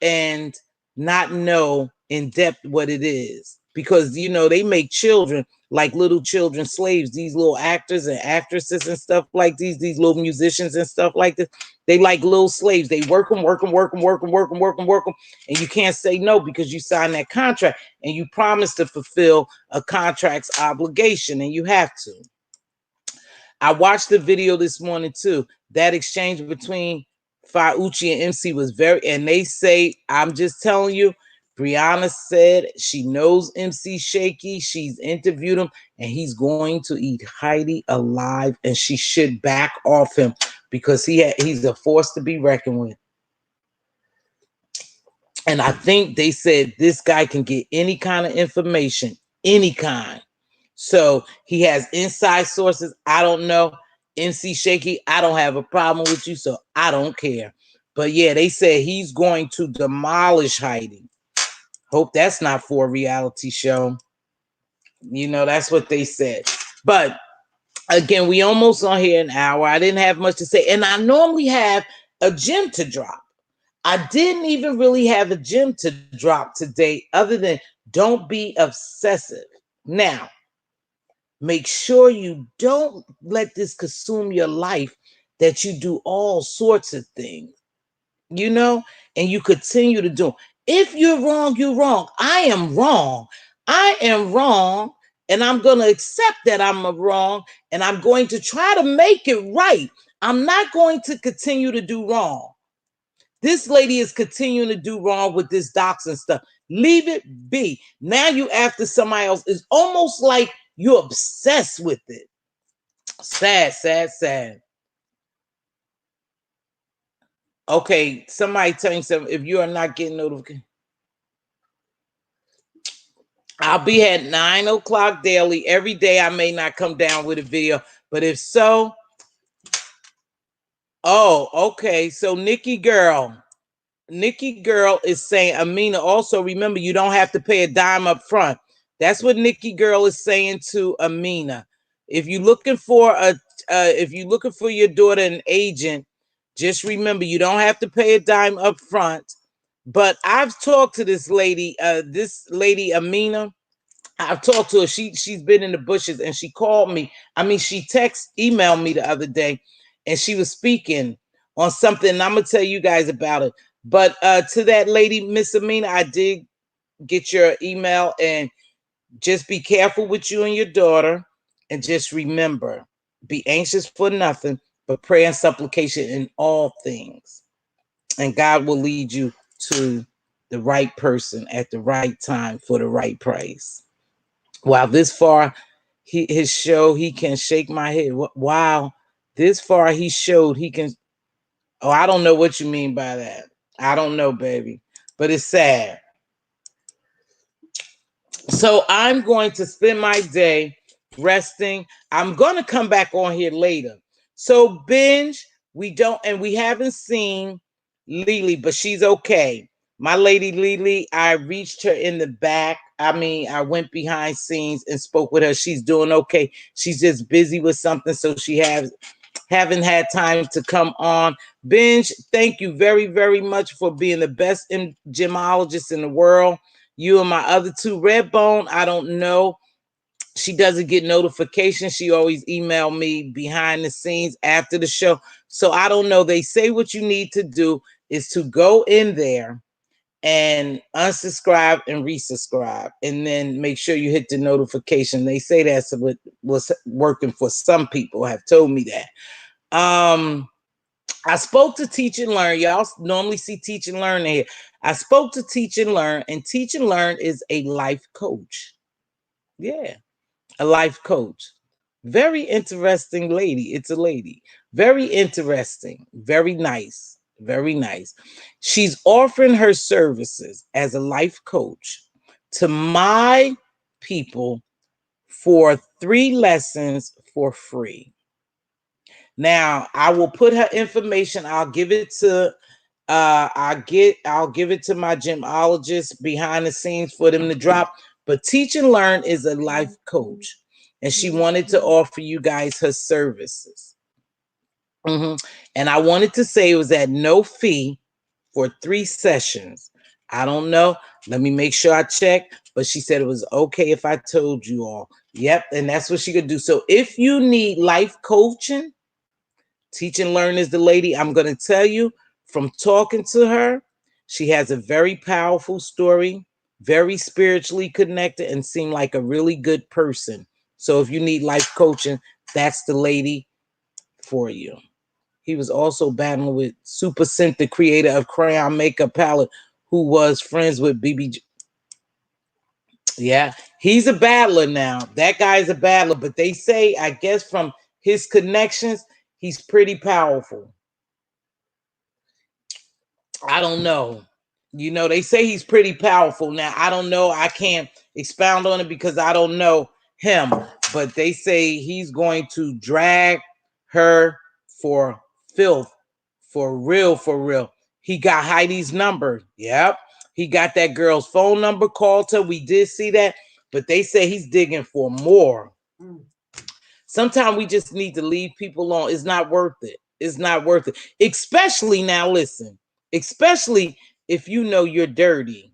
and not know in depth what it is, because you know they make children like little children slaves, these little actors and actresses and stuff like these little musicians and stuff like this. They like little slaves. They work them, and you can't say no because you signed that contract and you promised to fulfill a contract's obligation, and you have to. I watched the video this morning too. That exchange between Fauci and MC was and they say, I'm just telling you, Brianna said she knows MC Shaky. She's interviewed him and he's going to eat Heidi alive, and she should back off him because he's a force to be reckoned with. And I think they said this guy can get any kind of information, any kind. So he has inside sources. I don't know. MC Shaky, I don't have a problem with you, so I don't care. But yeah, they said he's going to demolish Heidi. Hope that's not for a reality show. You know, that's what they said. But again, we almost on here an hour. I didn't have much to say. And I normally have a gem to drop. I didn't even really have a gem to drop today other than don't be obsessive. Now, make sure you don't let this consume your life, that you do all sorts of things, you know, and you continue to do them. If you're wrong, you're wrong. I am wrong. I am wrong. And I'm going to accept that I'm wrong. And I'm going to try to make it right. I'm not going to continue to do wrong. This lady is continuing to do wrong with this docs and stuff. Leave it be. Now you after somebody else. It's almost like you're obsessed with it. Sad, sad, sad. Okay, somebody tell me something. If you are not getting notification, I'll be at 9 o'clock daily. Every day I may not come down with a video, but if so, oh, okay. So Nikki Girl is saying, Amina, also remember you don't have to pay a dime up front. That's what Nikki Girl is saying to Amina. If you're looking for your daughter an agent, just remember you don't have to pay a dime up front. But I've talked to this lady Amina. I've talked to her. She's been in the bushes and she called me. I mean, she emailed me the other day and she was speaking on something. And I'm gonna tell you guys about it. But to that lady, Miss Amina, I did get your email, and just be careful with you and your daughter. And just remember, be anxious for nothing, but prayer and supplication in all things. And God will lead you to the right person at the right time for the right price. Wow, this far, his show, he can shake my head. Wow, this far he showed he can. Oh, I don't know what you mean by that. I don't know, baby, but it's sad. So I'm going to spend my day resting. I'm going to come back on here later. So binge, we haven't seen Lily, but she's okay. My lady Lily, I reached her in the back. I mean, I went behind scenes and spoke with her. She's doing okay. She's just busy with something, so she haven't had time to come on. Binge, thank you very, very much for being the best gemologist in the world. You and my other two, Redbone, I don't know. She doesn't get notifications. She always email me behind the scenes after the show. So I don't know. They say what you need to do is to go in there and unsubscribe and resubscribe, and then make sure you hit the notification. They say that's what was working for some people, have told me that. I spoke to Teach and Learn. Y'all normally see Teach and Learn here. I spoke to Teach and Learn, and Teach and Learn is a life coach. Yeah, a life coach. Very interesting lady. It's a lady. Very interesting. Very nice. Very nice. She's offering her services as a life coach to my people for 3 lessons for free. Now, I will put her information. I'll give it to I'll give it to my gemologist behind the scenes for them to drop. But Teach and Learn is a life coach, and she wanted to offer you guys her services. And I wanted to say it was at no fee for 3 sessions. I don't know. Let me make sure I check. But she said it was okay if I told you all. Yep, and that's what she could do. So if you need life coaching, Teach and Learn is the lady. I'm going to tell you from talking to her, she has a very powerful story, very spiritually connected, and seemed like a really good person. So if you need life coaching, that's the lady for you. He was also battling with Super Scent, the creator of Crayon Makeup Palette, who was friends with BB. Yeah, he's a battler now. That guy's a battler, but they say, I guess from his connections, he's pretty powerful. I don't know. You know, they say he's pretty powerful. Now, I don't know. I can't expound on it because I don't know him. But they say he's going to drag her for filth. For real, for real. He got Heidi's number. Yep. He got that girl's phone number, called her. We did see that. But they say he's digging for more. Sometimes we just need to leave people alone. It's not worth it. It's not worth it. Especially now, listen. especially if you know you're dirty.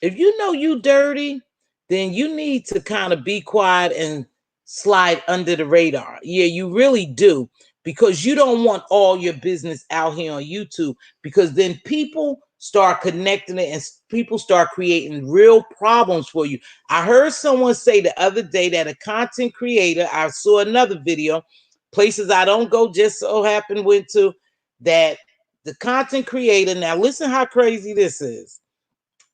If you know you dirty, then you need to kind of be quiet and slide under the radar. Yeah, you really do, because you don't want all your business out here on YouTube, because then people start connecting it and people start creating real problems for you. I heard someone say the other day that a content creator, I saw another video, places I don't go just so happen went to, that the content creator, now listen how crazy this is,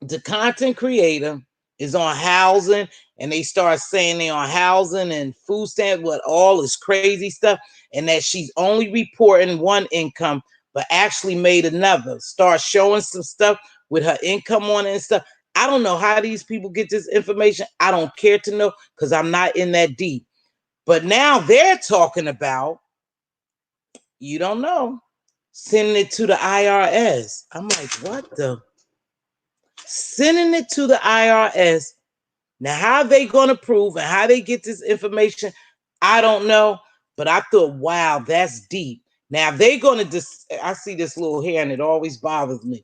the content creator is on housing, and they start saying they on housing and food stamps, what all this crazy stuff, and that she's only reporting one income but actually made another, start showing some stuff with her income on it and stuff. I don't know how these people get this information. I don't care to know, because I'm not in that deep. But now they're talking about, you don't know, sending it to the IRS. I'm like, what the? Sending it to the IRS. Now, how they going to prove and how they get this information, I don't know. But I thought, wow, that's deep. Now, if they going to I see this little hair and it always bothers me.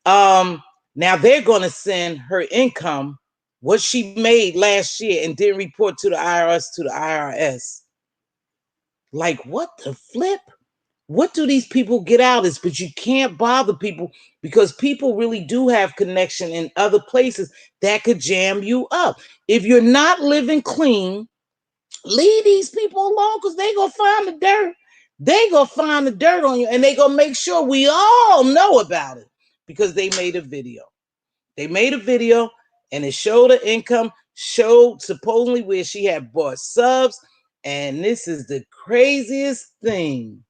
Now they're going to send her income, what she made last year, and didn't report to the IRS. Like, what the flip? What do these people get out of this? But you can't bother people, because people really do have connection in other places that could jam you up. If you're not living clean, leave these people alone, because they gonna find the dirt. They gonna find the dirt on you, and they gonna make sure we all know about it, because they made a video. They made a video, and it showed her income, showed supposedly where she had bought subs, and this is the craziest thing.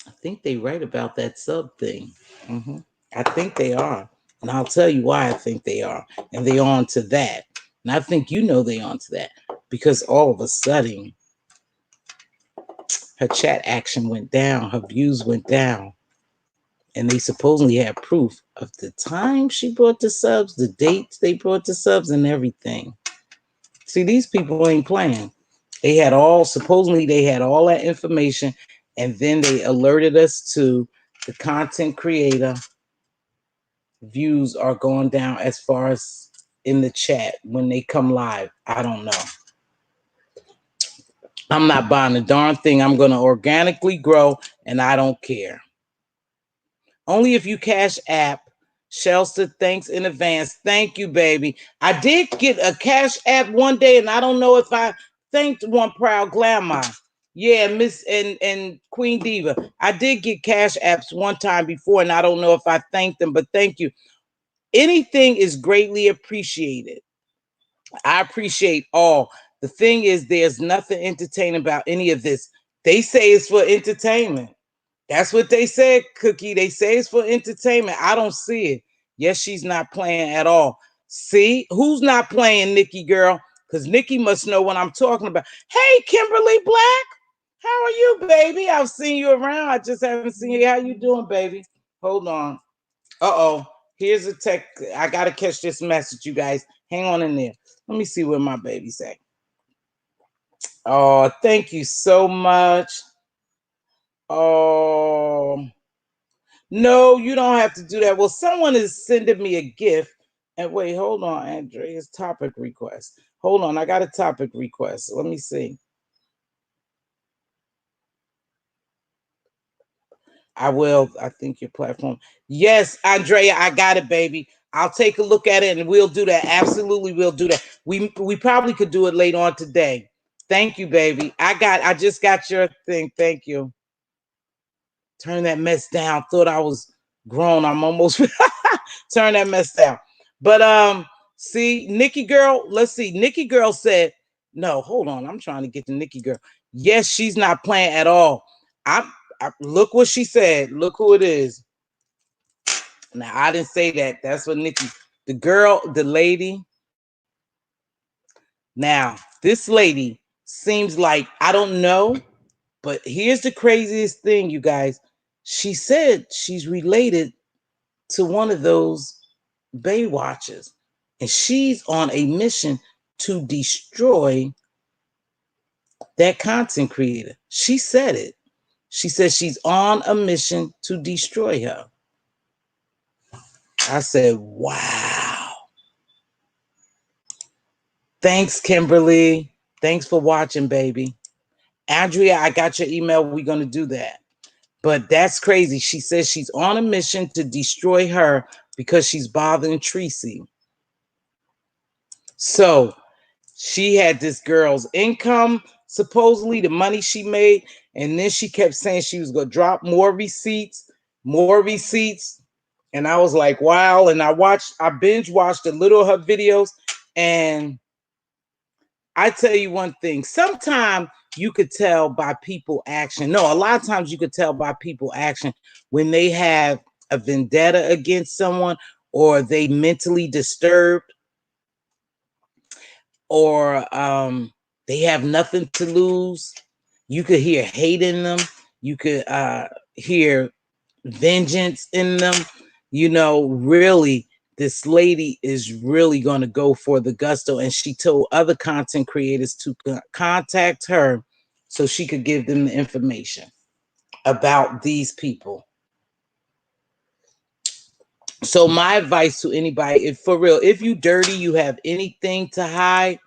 I think they right about that sub thing. I think they are. And I'll tell you why I think they are. And they on to that. And I think you know they on to that. Because all of a sudden, her chat action went down. Her views went down. And they supposedly had proof of the time she brought the subs, the dates they brought the subs, and everything. See, these people ain't playing. They had supposedly they had all that information, and then they alerted us to the content creator views are going down as far as in the chat when they come live. I don't know. I'm not buying a darn thing. I'm going to organically grow, and I don't care. Only if you cash app. Shelster, thanks in advance. Thank you, baby. I did get a cash app one day, and I don't know if I thanked one proud glamour. Yeah, Miss and Queen Diva. I did get cash apps one time before, and I don't know if I thanked them, but thank you. Anything is greatly appreciated. I appreciate all. The thing is, there's nothing entertaining about any of this. They say it's for entertainment. That's what they said, Cookie. They say it's for entertainment. I don't see it. Yes, she's not playing at all. See, who's not playing, Nikki girl? Because Nikki must know what I'm talking about. Hey, Kimberly Black. How are you, baby? I've seen you around. I just haven't seen you. How you doing, baby? Hold on. Uh-oh. Here's a tech. I got to catch this message, you guys. Hang on in there. Let me see what my baby's at. Oh, thank you so much. Oh, no, you don't have to do that. Well, someone is sending me a gift. And wait, hold on, Andrea's topic request. Hold on, I got a topic request. Let me see. I will. I think your platform. Yes, Andrea, I got it, baby. I'll take a look at it and we'll do that. Absolutely, we'll do that. We probably could do it later on today. Thank you, baby. I just got your thing. Thank you. Turn that mess down. Thought I was grown. I'm almost turn that mess down. But see, Nikki girl, let's see. Nikki girl said, no, hold on. I'm trying to get to Nikki girl. Yes, she's not playing at all. I look what she said. Look who it is. Now I didn't say that. That's what Nikki, the girl, the lady. Now, this lady seems like, I don't know, but here's the craziest thing, you guys. She said she's related to one of those Baywatchers, and she's on a mission to destroy that content creator. She said it. She says she's on a mission to destroy her. I said, wow. Thanks, Kimberly. Thanks for watching, baby. Andrea, I got your email. We're going to do that. But that's crazy. She says she's on a mission to destroy her because she's bothering Tracy. So she had this girl's income, supposedly the money she made, and then she kept saying she was going to drop more receipts. And I was like, wow. And I binge watched a little of her videos, and I tell you one thing, sometimes you could tell by people action. No, a lot of times you could tell by people action when they have a vendetta against someone, or they mentally disturbed, or they have nothing to lose. You could hear hate in them. You could hear vengeance in them. You know, really, this lady is really going to go for the gusto. And she told other content creators to contact her so she could give them the information about these people. So my advice to anybody, if for real, if you dirty, you have anything to hide,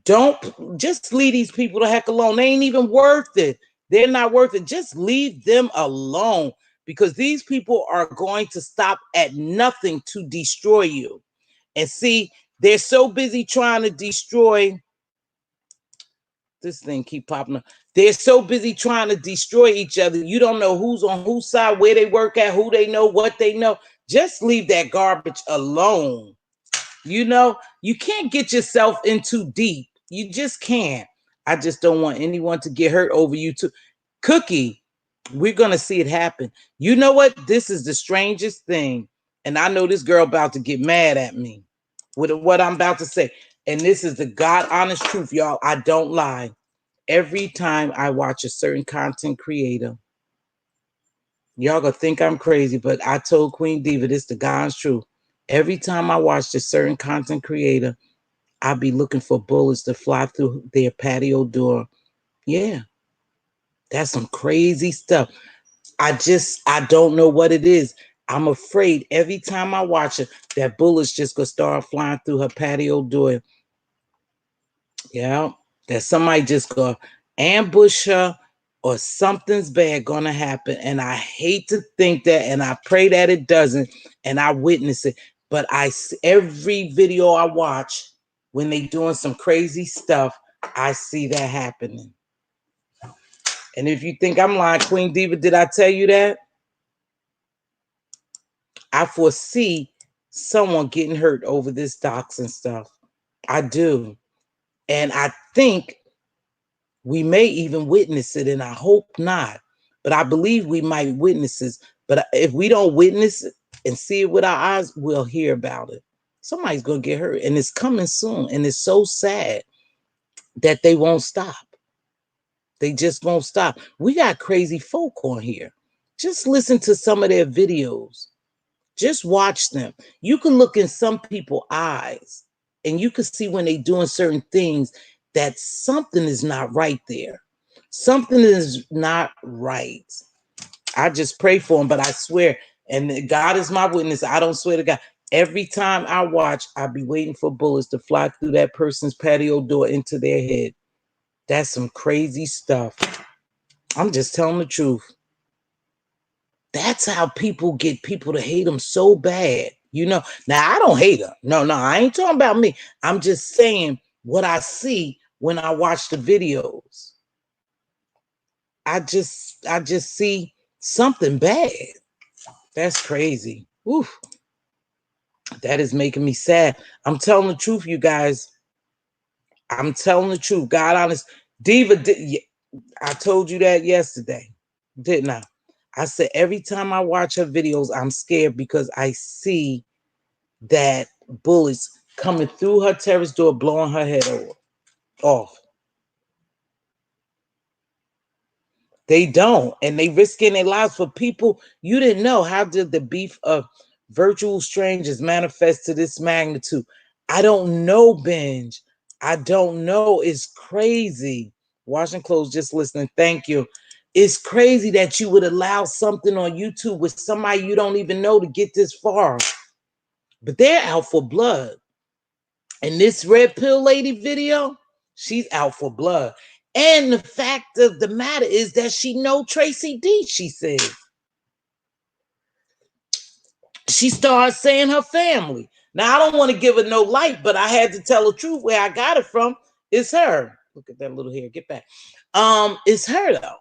don't just leave these people the heck alone. They ain't even worth it. They're not worth it. Just leave them alone, because these people are going to stop at nothing to destroy you. And see, they're so busy trying to destroy. This thing keep popping up. They're so busy trying to destroy each other. You don't know who's on whose side, where they work at, who they know, what they know. Just leave that garbage alone. You know, you can't get yourself in too deep. You just can't. I just don't want anyone to get hurt over you too. Cookie, we're going to see it happen. You know what? This is the strangest thing. And I know this girl about to get mad at me with what I'm about to say. And this is the God honest truth, y'all. I don't lie. Every time I watch a certain content creator, y'all gonna think I'm crazy, but I told Queen Diva, this the God's truth. Every time I watch a certain content creator, I'll be looking for bullets to fly through their patio door. Yeah, that's some crazy stuff. I don't know what it is. I'm afraid every time I watch it, that bullet's just gonna start flying through her patio door. Yeah, that somebody just gonna ambush her, or something's bad gonna happen. And I hate to think that, and I pray that it doesn't, and I witness it. But every video I watch, when they doing some crazy stuff, I see that happening. And if you think I'm lying, Queen Diva, did I tell you that? I foresee someone getting hurt over this doxing stuff. I do. And I think we may even witness it, and I hope not. But I believe we might witness it. But if we don't witness it and see it with our eyes, we'll hear about it. Somebody's going to get hurt, and it's coming soon. And it's so sad that they won't stop. They just won't stop. We got crazy folk on here. Just listen to some of their videos. Just watch them. You can look in some people's eyes, and you can see when they're doing certain things that something is not right there. Something is not right. I just pray for them, but I swear, and God is my witness, I don't swear to God. Every time I watch, I'll be waiting for bullets to fly through that person's patio door into their head. That's some crazy stuff. I'm just telling the truth. That's how people get people to hate them so bad. You know, now I don't hate them. No, I ain't talking about me. I'm just saying what I see when I watch the videos. I just see something bad. That's crazy. Oof. That is making me sad. I'm telling the truth, you guys. I'm telling the truth. God honest. Diva, I told you that yesterday, didn't I? I said every time I watch her videos, I'm scared because I see that bullets coming through her terrace door, blowing her head off. They don't, and they risking their lives for people you didn't know. How did the beef of virtual strangers manifest to this magnitude? I don't know, Benj. I don't know. It's crazy. Washing clothes, just listening. Thank you. It's crazy that you would allow something on YouTube with somebody you don't even know to get this far. But they're out for blood. And this red pill lady video, she's out for blood. And the fact of the matter is that she know Tracy D, she said. She started saying her family. Now, I don't want to give her no light, but I had to tell the truth. Where I got it from is her. Look at that little hair. Get back. It's her, though.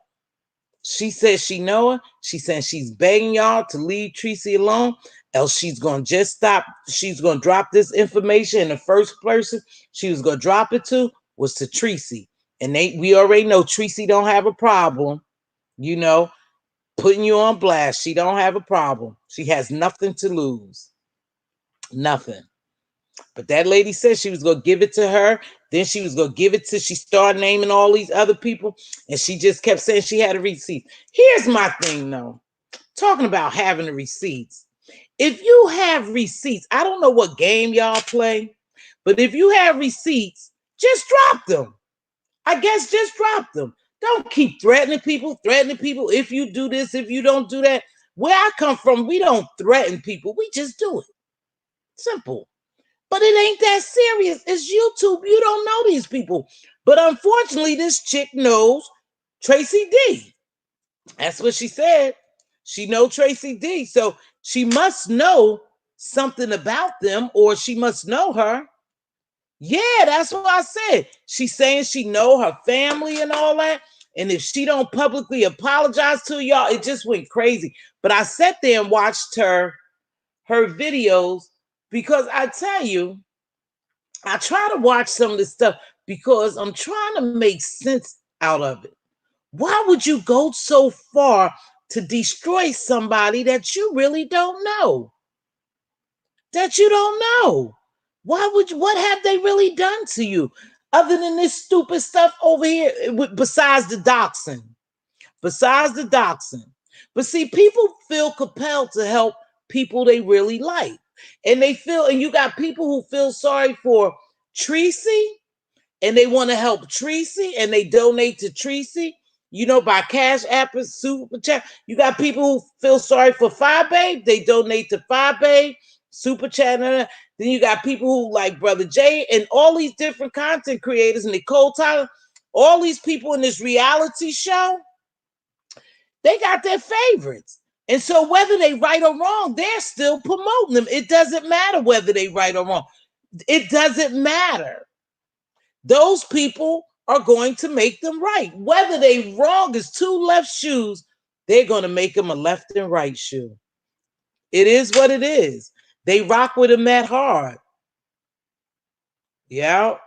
She says she know her. She says she's begging y'all to leave Tracy alone, else she's going to just stop. She's going to drop this information. And the first person she was going to drop it to was to Tracy. And we already know Tracy don't have a problem, you know, putting you on blast. She don't have a problem. She has nothing to lose. Nothing. But that lady said she was going to give it to her. Then she was going to give it to, she started naming all these other people. And she just kept saying she had a receipt. Here's my thing, though. Talking about having the receipts. If you have receipts, I don't know what game y'all play, but if you have receipts, just drop them. I guess just drop them. Don't keep threatening people. If you do this, if you don't do that. Where I come from, we don't threaten people. We just do it. Simple. But it ain't that serious. It's YouTube. You don't know these people. But unfortunately, this chick knows Tracy D. That's what she said. She knows Tracy D. So she must know something about them, or she must know her. Yeah, that's what I said. She's saying she know her family and all that. And if she don't publicly apologize to y'all, it just went crazy. But I sat there and watched her videos, because I tell you, I try to watch some of this stuff because I'm trying to make sense out of it. Why would you go so far to destroy somebody that you really don't know? That you don't know. Why would you, what have they really done to you? Other than this stupid stuff over here, besides the doxing. Besides the doxing. But see, people feel compelled to help people they really like. And they feel, and you got people who feel sorry for Tracy, and they want to help Tracy, and they donate to Tracy, you know, by Cash App and Super Chat. You got people who feel sorry for Fire Babe, they donate to Fire Babe, Super Chat. Then you got people who like Brother Jay and all these different content creators, and Nicole Tyler, all these people in this reality show, they got their favorites. And so whether they right or wrong, they're still promoting them. It doesn't matter whether they right or wrong. It doesn't matter. Those people are going to make them right. Whether they wrong is two left shoes, they're going to make them a left and right shoe. It is what it is. They rock with them that hard. Yeah.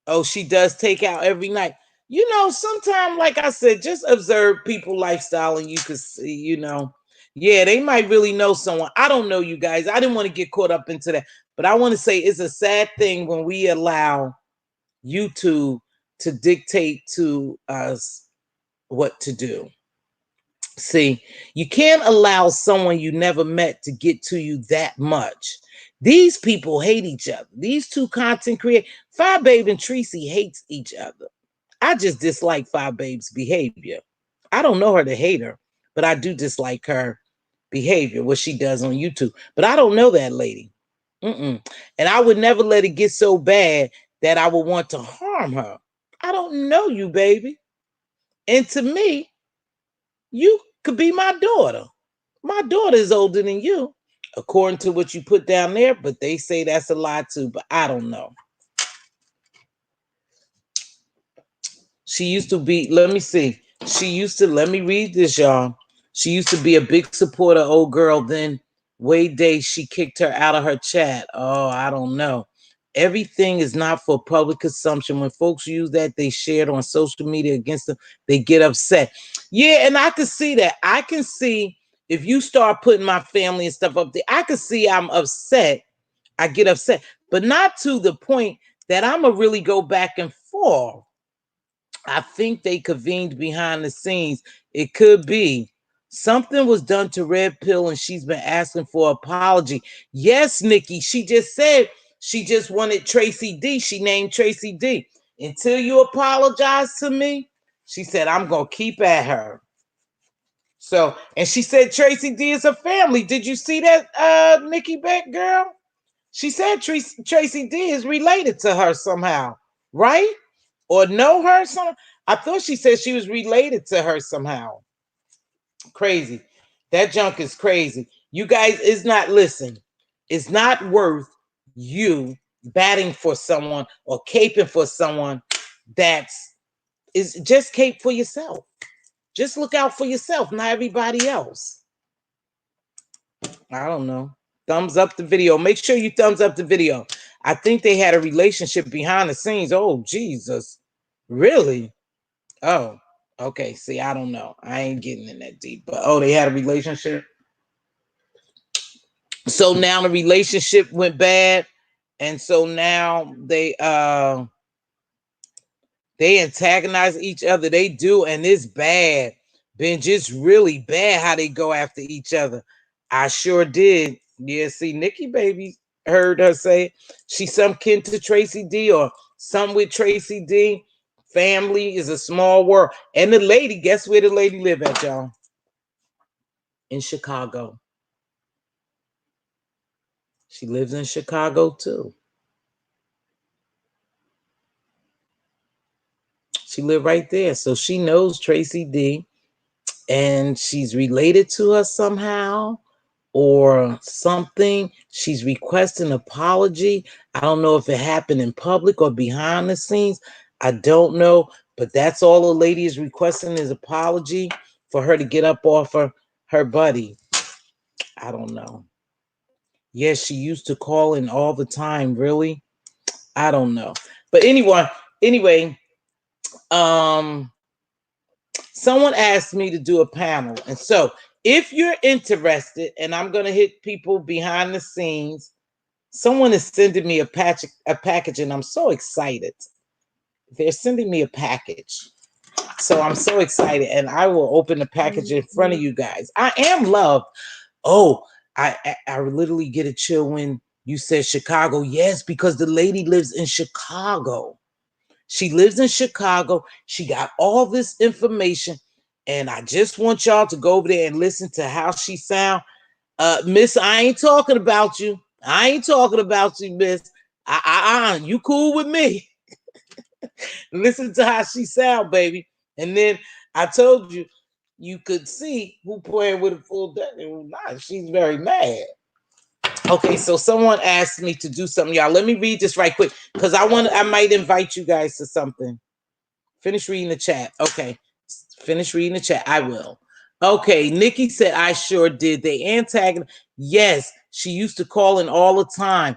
Oh, she does take out every night. You know, sometimes, like I said, just observe people lifestyle and you could see, you know, yeah, they might really know someone. I don't know, you guys. I didn't want to get caught up into that. But I want to say it's a sad thing when we allow YouTube to dictate to us what to do. See, you can't allow someone you never met to get to you that much. These people hate each other. These two content creators, Fire Babe and Tracy, hates each other. I just dislike Fire Babe's behavior. I don't know her to hate her, but I do dislike her behavior, what she does on YouTube. But I don't know that lady. And I would never let it get so bad that I would want to harm her. I don't know you, baby. And to me, you could be my daughter. My daughter is older than you, according to what you put down there, but they say that's a lie too, but I don't know. She used to be, let me see. She used to, let me read this, y'all. She used to be a big supporter, old girl. Then Wade Day, she kicked her out of her chat. Oh, I don't know. Everything is not for public consumption. When folks use that, they share it on social media against them, they get upset. Yeah, and I can see that. I can see if you start putting my family and stuff up there, I can see I'm upset. I get upset, but not to the point that I'm going to really go back and forth. I think they convened behind the scenes. It could be something was done to Red Pill and she's been asking for an apology. Yes, Nikki, she just said she just wanted Tracy D. She named Tracy D. Until you apologize to me, She said, I'm going to keep at her. So, and she said Tracy D is a family. Did you see that, Nikki Beck girl? She said Tracy D is related to her somehow, right? Or know her some. I thought she said she was related to her somehow. Crazy. That junk is crazy. You guys, listen, it's not worth you batting for someone or caping for someone is just cape for yourself. Just look out for yourself, not everybody else. I don't know. Thumbs up the video. Make sure you thumbs up the video. I think they had a relationship behind the scenes. Oh, Jesus. Really? Oh, okay. See, I don't know. I ain't getting in that deep. But, oh, they had a relationship? So now the relationship went bad. And so now they antagonize each other. They do, and it's bad. Been just really bad how they go after each other. I sure did. Yeah, see, Nikki baby heard her say she's some kin to Tracy D or some with Tracy D. Family is a small world. And the lady, guess where the lady live at, y'all? In Chicago. She lives in Chicago too. She lived right there. So she knows Tracy D. And she's related to her somehow or something. She's requesting an apology. I don't know if it happened in public or behind the scenes. I don't know, but that's all the lady is requesting is apology for her to get up off her buddy. I don't know. Yes, she used to call in all the time. Really? I don't know. But anyway, someone asked me to do a panel. And so if you're interested, and I'm going to hit people behind the scenes, someone is sending me a package, and I'm so excited. They're sending me a package. So I'm so excited, and I will open the package in front of you guys. I am loved. Oh, I literally get a chill when you said Chicago. Yes, because the lady lives in Chicago. She lives in Chicago. She got all this information, and I just want y'all to go over there and listen to how she sound. Miss, I ain't talking about you. I ain't talking about you, Miss. You cool with me. Listen to how she sound, baby. And then I told you, you could see who playing with a full deck and who not. She's very mad. Okay, so someone asked me to do something, y'all. Let me read this right quick because I might invite you guys to something. Finish reading the chat. Okay, finish reading the chat. I will. Okay, Nikki said, I sure did. They antagonized. Yes, she used to call in all the time.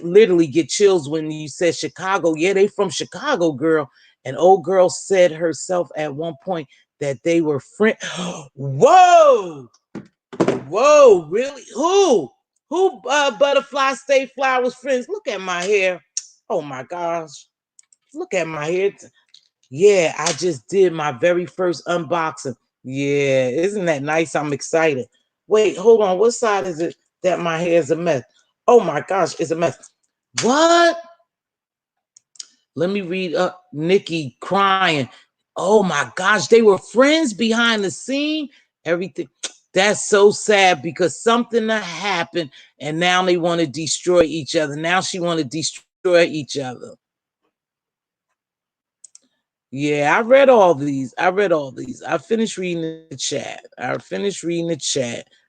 Literally get chills when you said Chicago. Yeah, they from Chicago, girl. And old girl said herself at one point that they were friends. Whoa! Whoa, really? Who? Butterfly Stay Flowers friends? Look at my hair. Oh my gosh. Look at my hair. Yeah, I just did my very first unboxing. Yeah, isn't that nice? I'm excited. Wait, hold on. What side is it that my hair is a mess? Oh my gosh, it's a mess. What? Let me read up Nikki crying. Oh my gosh, they were friends behind the scene. Everything. That's so sad because something happened and now they want to destroy each other. Now she want to destroy each other. Yeah, I read all these. I finished reading the chat.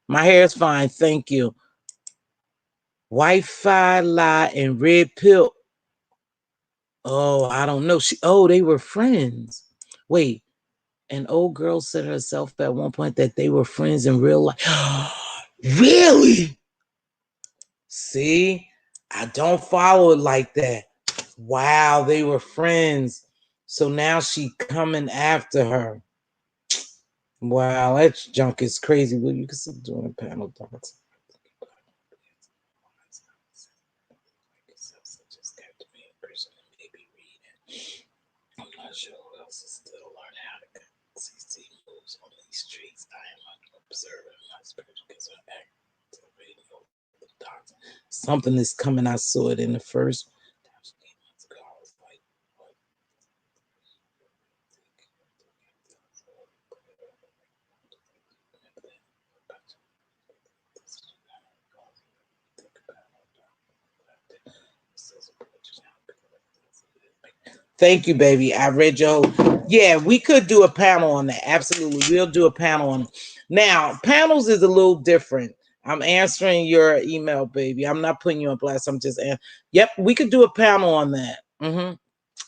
My hair is fine. Thank you. Wi-Fi lie and red pill. Oh, I don't know. They were friends. Wait, an old girl said herself at one point that they were friends in real life. Really? See, I don't follow it like that. Wow, they were friends. So now she coming after her. Wow, that junk is crazy. Well, you can still doing panel dots. I'm not sure who else is still learning how to see moves on these streets. I am observing my spiritual because I activating the dots. Something is coming. I saw it in the first. Thank you, baby. I read your whole. Yeah, we could do a panel on that. Absolutely. We'll do a panel on it. Now, panels is a little different. I'm answering your email, baby. I'm not putting you on blast. I'm just, yep, we could do a panel on that.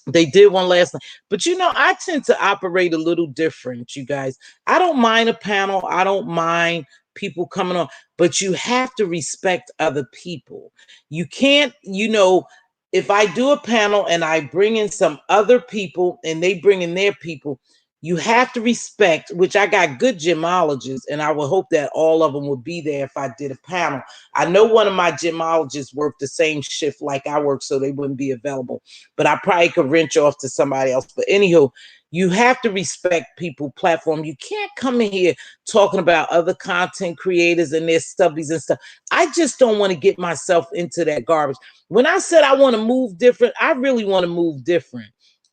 They did one last night. But you know, I tend to operate a little different, you guys. I don't mind a panel. I don't mind people coming on, but you have to respect other people. You can't, you know, if I do a panel and I bring in some other people and they bring in their people, you have to respect, which I got good gemologists, and I would hope that all of them would be there if I did a panel. I know one of my gemologists worked the same shift like I work, so they wouldn't be available, but I probably could wrench off to somebody else. But anywho, you have to respect people platform. You can't come in here talking about other content creators and their stubbies and stuff. I just don't want to get myself into that garbage. When I said I want to move different, I really want to move different.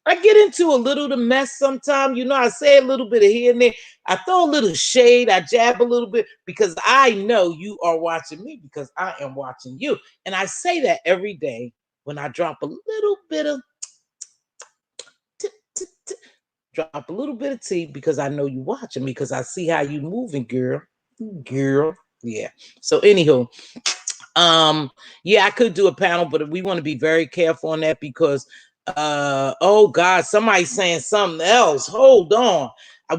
I get into a little to mess sometimes. You know, I say a little bit of here and there. I throw a little shade. I jab a little bit because I know you are watching me because I am watching you. And I say that every day when I drop a little bit of drop a little bit of tea because I know you watching me because I see how you moving, girl. Girl. Yeah. So anywho, yeah, I could do a panel, but we want to be very careful on that because oh God, somebody's saying something else. Hold on.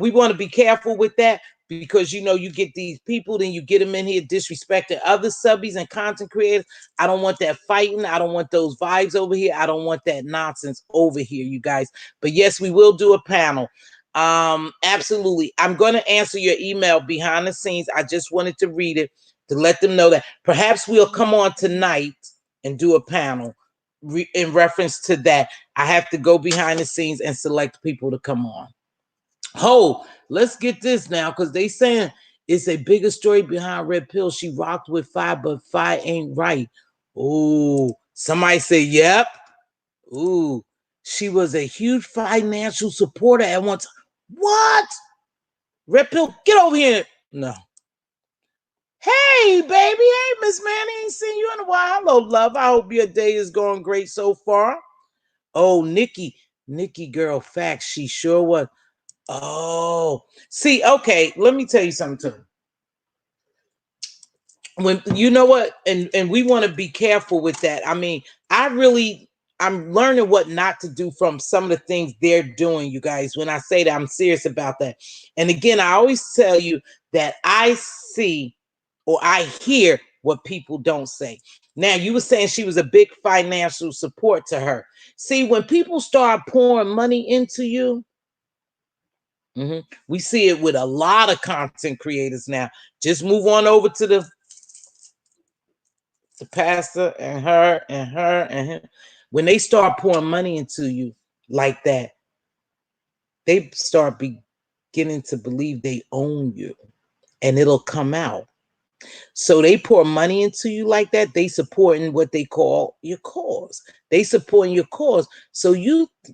We want to be careful with that because you know you get these people, then you get them in here disrespecting other subbies and content creators. I don't want that fighting. I don't want those vibes over here. I don't want that nonsense over here, you guys. But yes, we will do a panel. Absolutely. I'm going to answer your email behind the scenes. I just wanted to read it to let them know that perhaps we'll come on tonight and do a panel in reference to that. I have to go behind the scenes and select people to come on. Oh, let's get this now because they saying it's a bigger story behind Red Pill. She rocked with Fi, but Fi ain't right. Oh, somebody say, yep. Ooh, she was a huge financial supporter at once. What? Red Pill, get over here. No. Hey, baby. Hey, Miss Manny. Ain't seen you in a while. Hello, love. I hope your day is going great so far. Oh, Nikki. Nikki, girl, facts. She sure was. Oh, see, okay. Let me tell you something too. When you know what, and we want to be careful with that. I mean, I'm learning what not to do from some of the things they're doing, you guys. When I say that, I'm serious about that. And again, I always tell you that I see or I hear what people don't say. Now, you were saying she was a big financial support to her. See, when people start pouring money into you, we see it with a lot of content creators now. Just move on over to the pastor and her and her and him. When they start pouring money into you like that, they start beginning to believe they own you and it'll come out. So they pour money into you like that. They supporting what they call your cause. They supporting your cause. So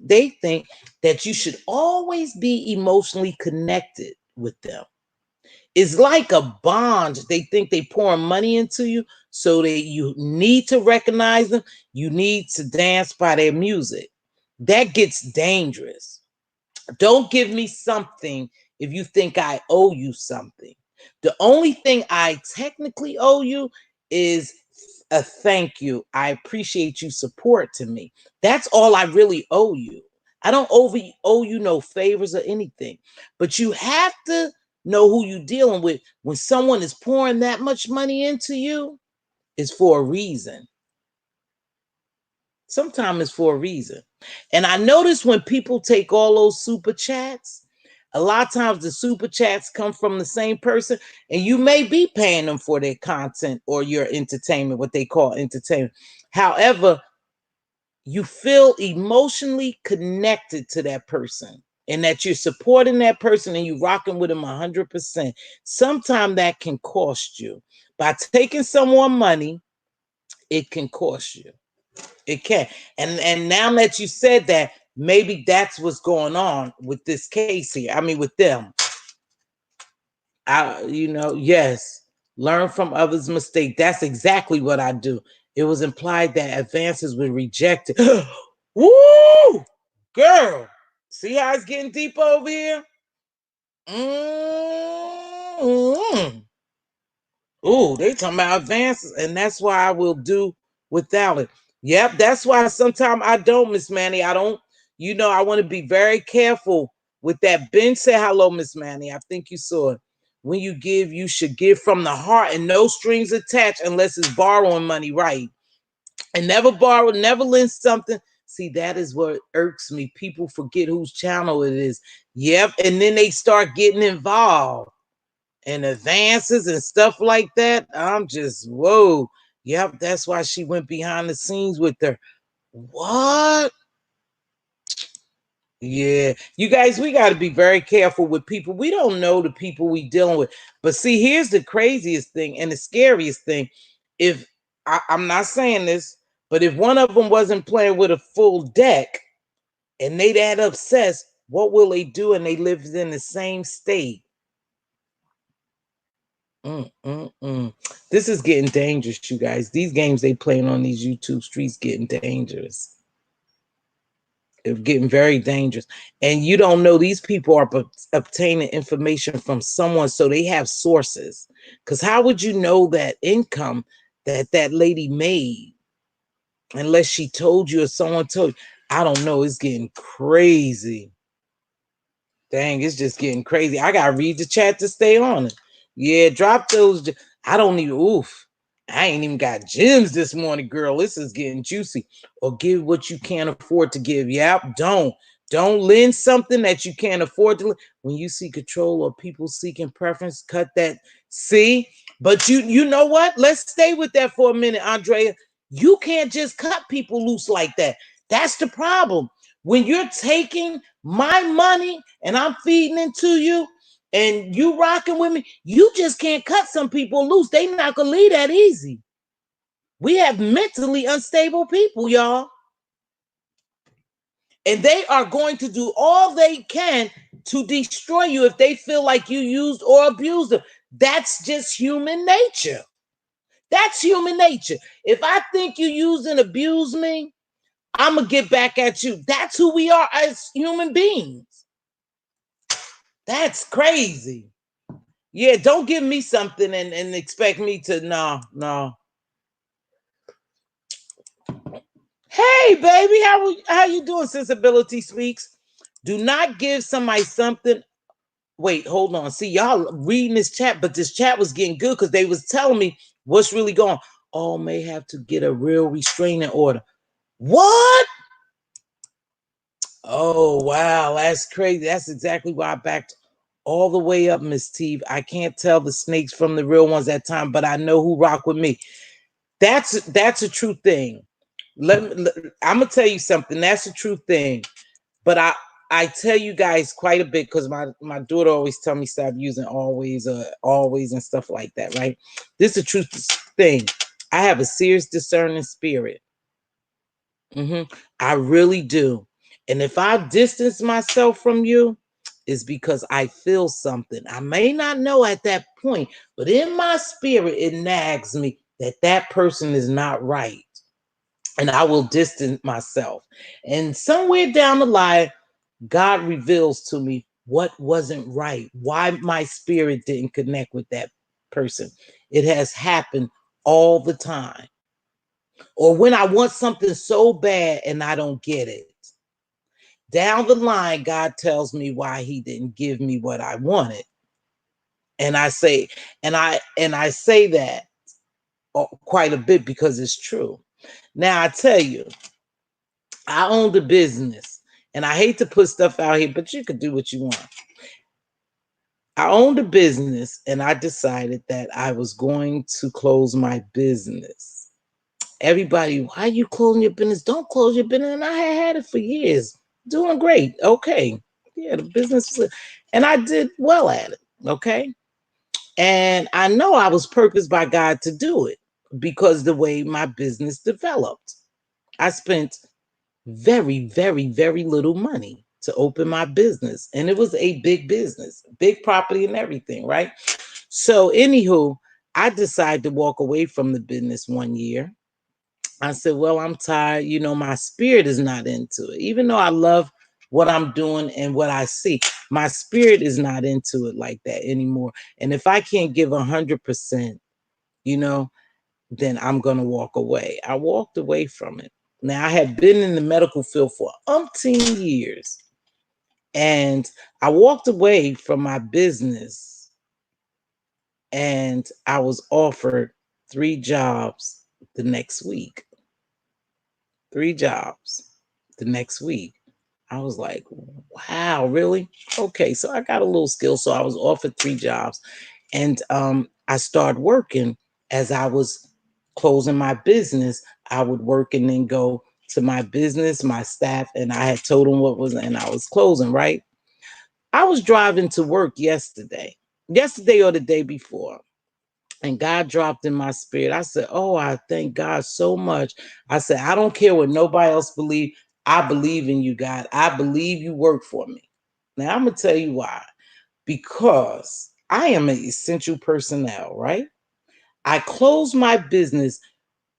they think that you should always be emotionally connected with them. It's like a bond. They think they pouring money into you, so that you need to recognize them. You need to dance by their music. That gets dangerous. Don't give me something if you think I owe you something. The only thing I technically owe you is a thank you. I appreciate you support to me. That's all I really owe you. I don't owe you no favors or anything. But you have to know who you're dealing with. When someone is pouring that much money into you, it's for a reason. Sometimes it's for a reason. And I notice when people take all those super chats, a lot of times the super chats come from the same person, and you may be paying them for their content or your entertainment, what they call entertainment. However, you feel emotionally connected to that person and that you're supporting that person and you're rocking with them 100%. Sometimes that can cost you. By taking someone money, it can cost you. It can. And now that you said that, maybe that's what's going on with this case here. I mean, with them. Yes, learn from others' mistakes. That's exactly what I do. It was implied that advances were rejected. Woo! Girl, see how it's getting deep over here? Mm-hmm. Ooh, they talking about advances, and that's why I will do without it. Yep, that's why sometimes I don't, Miss Manny. I don't, I want to be very careful with that. Ben said hello, Miss Manny. I think you saw it. When you give, you should give from the heart and no strings attached unless it's borrowing money, right? And never borrow, never lend something. See, that is what irks me. People forget whose channel it is. Yep, and then they start getting involved and advances and stuff like that. I'm just, whoa. Yep, that's why she went behind the scenes with her. What? Yeah, you guys, we got to be very careful with people. We don't know the people we dealing with. But see, here's the craziest thing and the scariest thing. If I'm not saying this, but if one of them wasn't playing with a full deck and they that obsessed, what will they do? And they live in the same state. This is getting dangerous, you guys. These games they playing on these YouTube streets getting dangerous. It's getting very dangerous. And you don't know these people are obtaining information from someone, so they have sources. Because how would you know that income that lady made unless she told you or someone told you? I don't know. It's getting crazy. Dang, it's just getting crazy. I gotta read the chat to stay on it. Yeah, drop those. I don't even, oof. I ain't even got gems this morning, girl. This is getting juicy. Or give what you can't afford to give. Yep, don't. Don't lend something that you can't afford to. When you see control or people seeking preference, cut that. See? But you know what? Let's stay with that for a minute, Andrea. You can't just cut people loose like that. That's the problem. When you're taking my money and I'm feeding into you and you rocking with me, you just can't cut some people loose. They not gonna leave that easy. We have mentally unstable people, y'all. And they are going to do all they can to destroy you if they feel like you used or abused them. That's just human nature. That's human nature. If I think you used and abused me, I'm gonna get back at you. That's who we are as human beings. That's crazy. Yeah, don't give me something and expect me to, no. Hey, baby, how you doing, Sensibility Speaks? Do not give somebody something. Wait, hold on. See, y'all reading this chat, but this chat was getting good because they was telling me what's really going on. All may have to get a real restraining order. What? Oh, wow, that's crazy. That's exactly why I backed all the way up, Miss T. I can't tell the snakes from the real ones at time, but I know who rock with me. That's a true thing. I'm gonna tell you something. That's a true thing. But I tell you guys quite a bit because my daughter always tell me stop using always and stuff like that, right? This is a true thing. I have a serious discerning spirit. I really do. And if I distance myself from you, it's because I feel something. I may not know at that point, but in my spirit, it nags me that that person is not right. And I will distance myself. And somewhere down the line, God reveals to me what wasn't right, why my spirit didn't connect with that person. It has happened all the time. Or when I want something so bad and I don't get it. Down the line, God tells me why he didn't give me what I wanted. And I say, and I say that quite a bit because it's true. Now I tell you, I owned a business, and I hate to put stuff out here, but you could do what you want. I owned a business, and I decided that I was going to close my business. Everybody, why are you closing your business? Don't close your business. And I had it for years, doing great. Okay. Yeah, the business, and I did well at it. Okay. And I know I was purposed by God to do it because the way my business developed. I spent very, very, very little money to open my business. And it was a big business, big property and everything, right? So, anywho, I decided to walk away from the business one year. I said, well, I'm tired. My spirit is not into it. Even though I love what I'm doing and what I see. My spirit is not into it like that anymore. And if I can't give 100%, you know, then I'm going to walk away. I walked away from it. Now, I have been in the medical field for umpteen years, and I walked away from my business, and I was offered 3 jobs the next week. 3 jobs the next week. I was like, wow, really? Okay, so I got a little skill. So I was offered 3 jobs, and I started working as I was closing my business. I would work and then go to my business, my staff, and I had told them what was, and I was closing, right? I was driving to work yesterday or the day before, and God dropped in my spirit. I said, oh, I thank God so much. I said, I don't care what nobody else believe. I believe in you, God. I believe you work for me. Now, I'm going to tell you why. Because I am an essential personnel, right? I closed my business,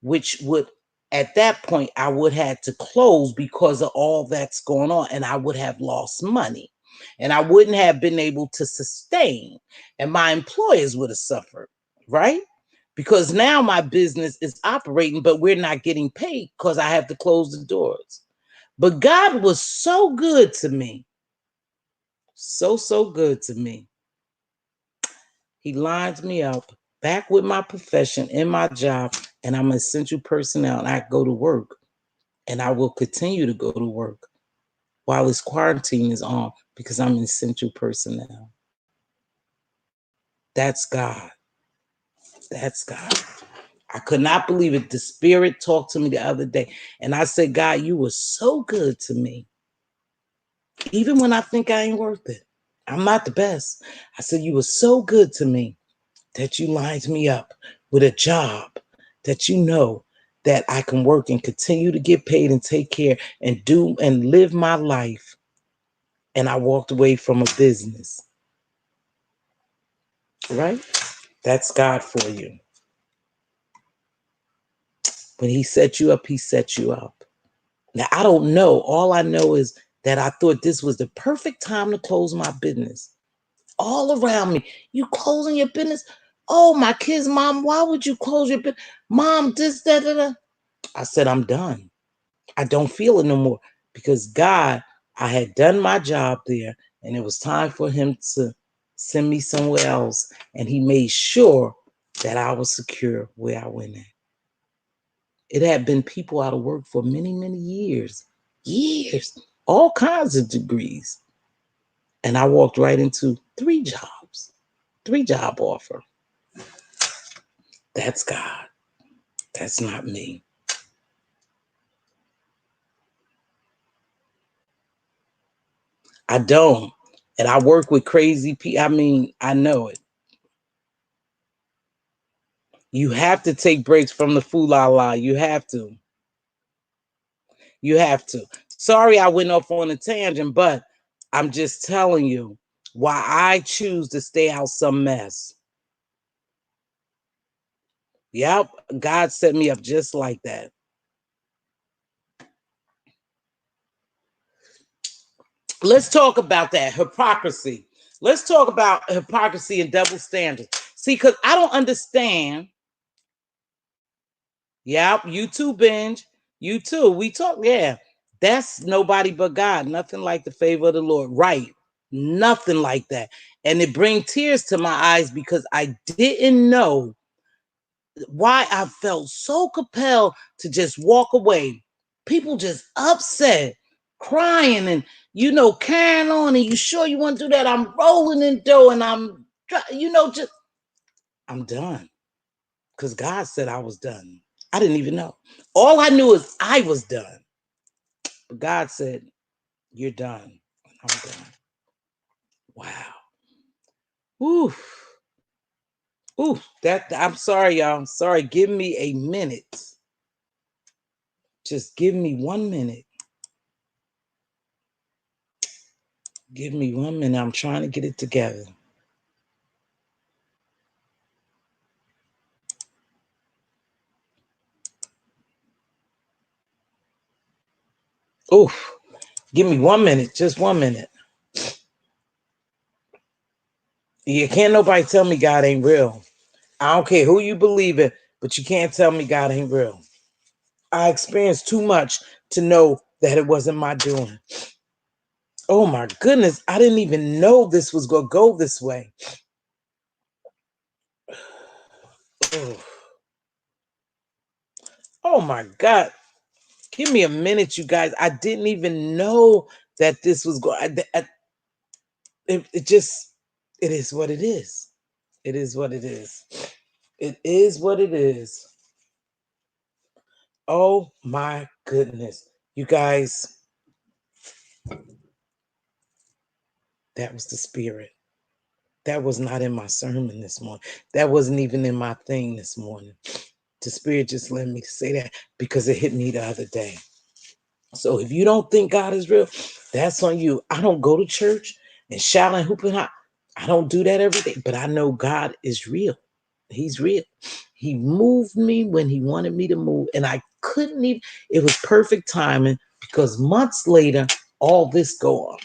which would, at that point, I would have to close because of all that's going on, and I would have lost money, and I wouldn't have been able to sustain, and my employers would have suffered, right? Because now my business is operating, but we're not getting paid because I have to close the doors. But God was so good to me. So good to me. He lines me up back with my profession in my job, and I'm an essential personnel, and I go to work, and I will continue to go to work while this quarantine is on because I'm an essential personnel. That's God. That's God. I could not believe it. The Spirit talked to me the other day, and I said, God, you were so good to me. Even when I think I ain't worth it. I'm not the best. I said, you were so good to me that you lined me up with a job that you know that I can work and continue to get paid and take care and do and live my life. And I walked away from a business. Right? That's God for you. When he set you up, he set you up. Now, I don't know. All I know is that I thought this was the perfect time to close my business. All around me, you closing your business? Oh, my kids, Mom, why would you close your business? Mom, this, that, that. I said, I'm done. I don't feel it no more because God, I had done my job there, and it was time for him to send me somewhere else. And he made sure that I was secure where I went at. It had been people out of work for many, many years, all kinds of degrees. And I walked right into 3 jobs, 3 job offer. That's God. That's not me. I don't. And I work with crazy people. I mean, I know it. You have to take breaks from the fool-la-la. You have to. You have to. Sorry I went off on a tangent, but I'm just telling you why I choose to stay out some mess. Yep, God set me up just like that. Let's talk about that hypocrisy. Let's talk about hypocrisy and double standards. See, because I don't understand. Yep, you too, binge. You too. We talk, yeah. That's nobody but God. Nothing like the favor of the Lord. Right. Nothing like that. And it brings tears to my eyes because I didn't know why I felt so compelled to just walk away. People just upset, crying, and carrying on. And you sure you want to do that? I'm rolling in dough, and just I'm done because God said I was done. I didn't even know. All I knew is I was done. But God said, "You're done." I'm done. Wow. Oof. Oof. That I'm sorry, y'all. I'm sorry. Give me a minute. Just give me 1 minute. Give me 1 minute. I'm trying to get it together. Oof. Give me 1 minute, just 1 minute. You can't nobody tell me God ain't real. I don't care who you believe in, but you can't tell me God ain't real. I experienced too much to know that it wasn't my doing. Oh my goodness, I didn't even know this was going to go this way. Oh my God. Give me a minute, you guys. I didn't even know that this was going. It just, it is what it is. It is what it is. It is what it is. Oh my goodness. You guys, that was the spirit. That was not in my sermon this morning. That wasn't even in my thing this morning. The spirit just let me say that because it hit me the other day. So if you don't think God is real, that's on you. I don't go to church and shout and hoop and holler. I don't do that every day, but I know God is real. He's real. He moved me when he wanted me to move, and I couldn't even, it was perfect timing because months later, all this go on.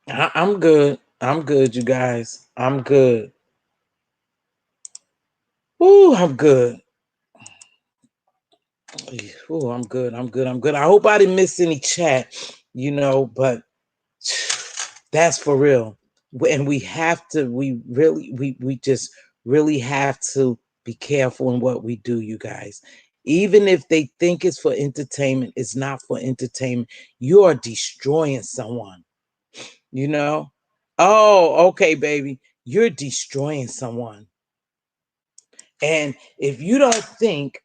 I'm good. I'm good, you guys. I'm good. Ooh, I'm good. Ooh, I'm good. I'm good. I'm good. I hope I didn't miss any chat, but that's for real. And we have to, we just really have to be careful in what we do, you guys. Even if they think it's for entertainment, it's not for entertainment. You are destroying someone, Oh, okay, baby. You're destroying someone. And if you don't think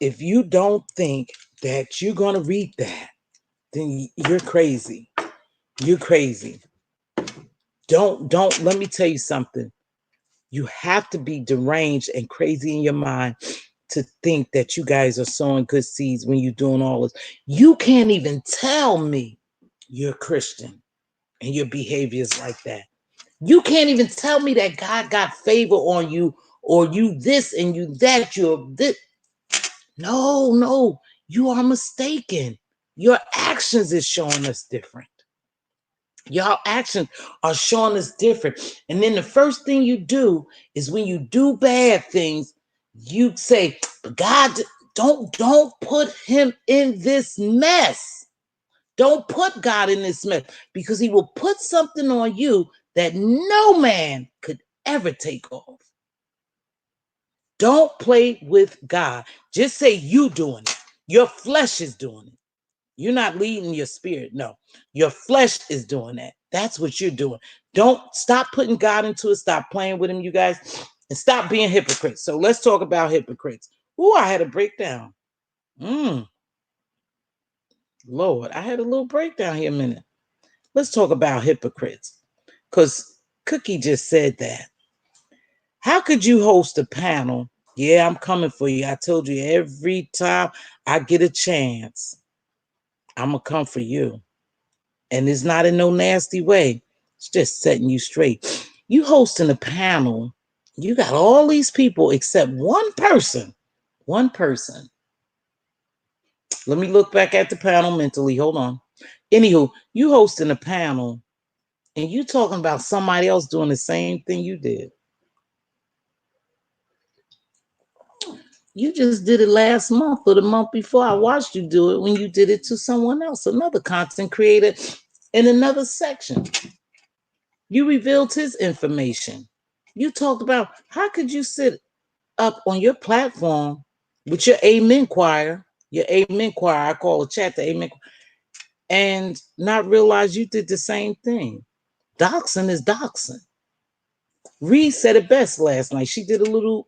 that you're going to read that, then you're crazy. You're crazy. Don't, let me tell you something. You have to be deranged and crazy in your mind to think that you guys are sowing good seeds when you're doing all this. You can't even tell me you're Christian and your behavior is like that. You can't even tell me that God got favor on you or you this and you that. You're this. No, you are mistaken. Your actions is showing us different. Your actions are showing us different. And then the first thing you do is when you do bad things, you say, God, don't put him in this mess. Don't put God in this mess because he will put something on you that no man could ever take off. Don't play with God. Just say you doing it. Your flesh is doing it. You're not leading your spirit. No, your flesh is doing that. That's what you're doing. Don't stop putting God into it. Stop playing with him, you guys, and stop being hypocrites. So let's talk about hypocrites. Ooh, I had a breakdown. Lord, I had a little breakdown here a minute. Let's talk about hypocrites. Because Cookie just said that. How could you host a panel? Yeah, I'm coming for you. I told you every time I get a chance, I'm going to come for you. And it's not in no nasty way. It's just setting you straight. You hosting a panel, you got all these people except one person. One person. Let me look back at the panel mentally. Hold on. Anywho, you hosting a panel and you talking about somebody else doing the same thing you did. You just did it last month or the month before. I watched you do it when you did it to someone else, another content creator in another section. You revealed his information. You talked about how could you sit up on your platform with your amen choir, I call a chat the amen choir, and not realize you did the same thing. Doxing is doxing. Reed said it best last night. She did a little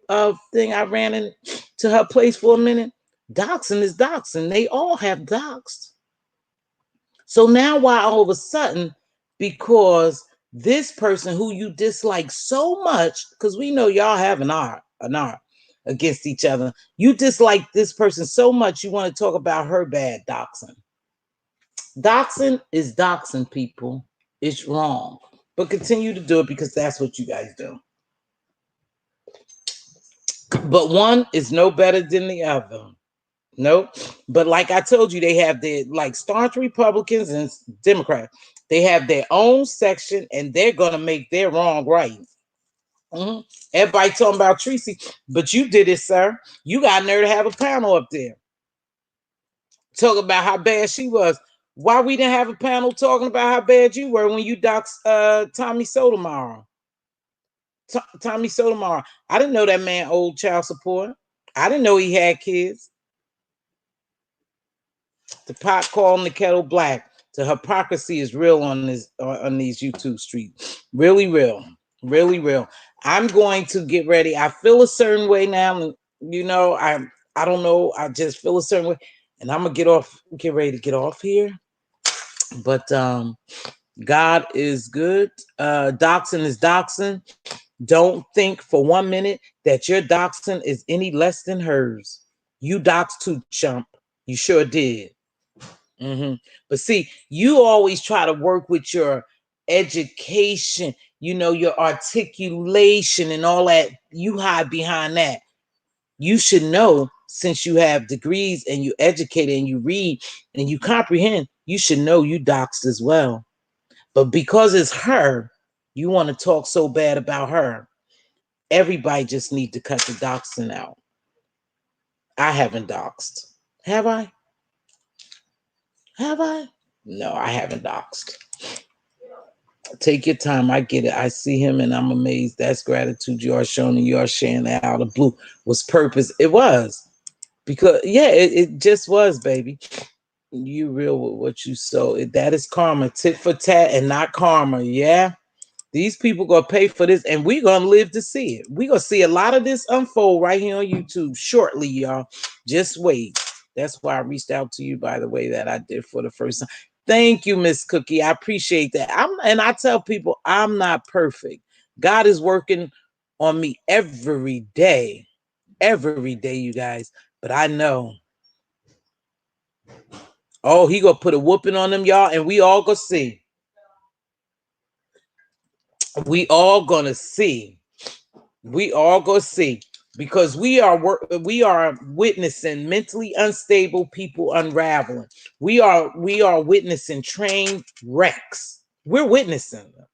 thing. I ran into her place for a minute. Doxing is doxing. They all have doxed. So now why all of a sudden, because this person who you dislike so much, because we know y'all have an art against each other, you dislike this person so much you want to talk about her bad doxing. Doxing is doxing, people. It's wrong. But continue to do it because that's what you guys do. But one is no better than the other. Nope. But like I told you, they have their like staunch Republicans and Democrats. They have their own section, and they're gonna make their wrong right. Mhm. Everybody talking about Tracy, but you did it, sir. You got nerve to have a panel up there talking about how bad she was. Why we didn't have a panel talking about how bad you were when you doxed Tommy Sotomayor? Tommy Sotomayor. I didn't know that man owed child support. I didn't know he had kids. The pot calling the kettle black. The hypocrisy is real on this on these YouTube streets. Really real. Really real. I'm going to get ready. I feel a certain way now. You know, I don't know. I just feel a certain way. And I'm gonna get ready to get off here. But God is good. Doxing is doxing. Don't think for 1 minute that your doxing is any less than hers. You doxed too, chump. You sure did. But see, you always try to work with your education, you know, your articulation and all that. You hide behind that. You should know, since you have degrees and you educated and you read and you comprehend, you should know you doxed as well. But because it's her, you want to talk so bad about her. Everybody just need to cut the doxing out. I haven't doxed. Have I? Have I? No, I haven't doxed. Take your time. I get it. I see him and I'm amazed. That's gratitude you are showing, and you are sharing that out of blue was purpose. It was. Because yeah, it just was, baby. You real with what you sow. That is karma. Tit for tat and not karma. Yeah. These people gonna pay for this, and we're gonna live to see it. We're gonna see a lot of this unfold right here on YouTube shortly, y'all. Just wait. That's why I reached out to you, by the way, that I did for the first time. Thank you, Miss Cookie. I appreciate that. And I tell people I'm not perfect. God is working on me every day, you guys. But I know. Oh, he gonna put a whooping on them, y'all, and we all gonna see. We all gonna see. We all gonna see, because we are witnessing mentally unstable people unraveling. We are witnessing train wrecks. We're witnessing them,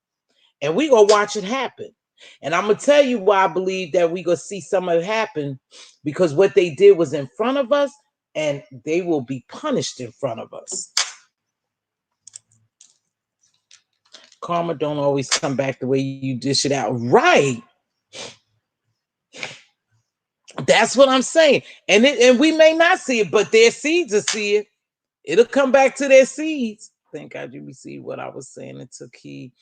and we gonna watch it happen. And I'm gonna tell you why I believe that we gonna see some of it happen, because what they did was in front of us, and they will be punished in front of us. Karma don't always come back the way you dish it out, right? That's what I'm saying. And we may not see it, but their seeds will see it. It'll come back to their seeds. Thank God you received what I was saying. It took heed.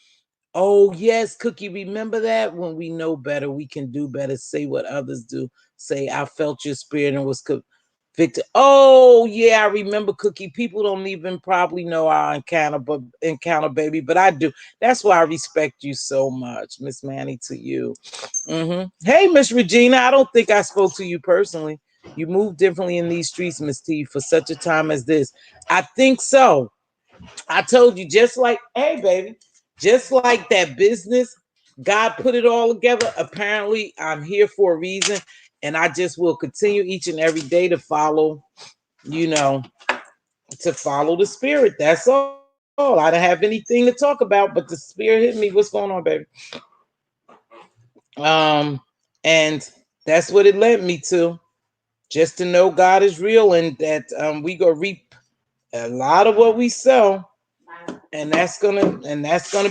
Oh, yes, Cookie. Remember that? When we know better, we can do better. Say what others do. Say, I felt your spirit and was convicted. Oh, yeah, I remember, Cookie. People don't even probably know our encounter, baby, but I do. That's why I respect you so much, Miss Manny, to you. Hey, Miss Regina, I don't think I spoke to you personally. You move differently in these streets, Miss T, for such a time as this. I think so. I told you, just like, hey, baby, just like that business, God put it all together. Apparently, I'm here for a reason, and I just will continue each and every day to follow, to follow the spirit. That's all. I don't have anything to talk about, but the spirit hit me. What's going on, baby? And that's what it led me to, just to know God is real, and that we gonna reap a lot of what we sow. And that's gonna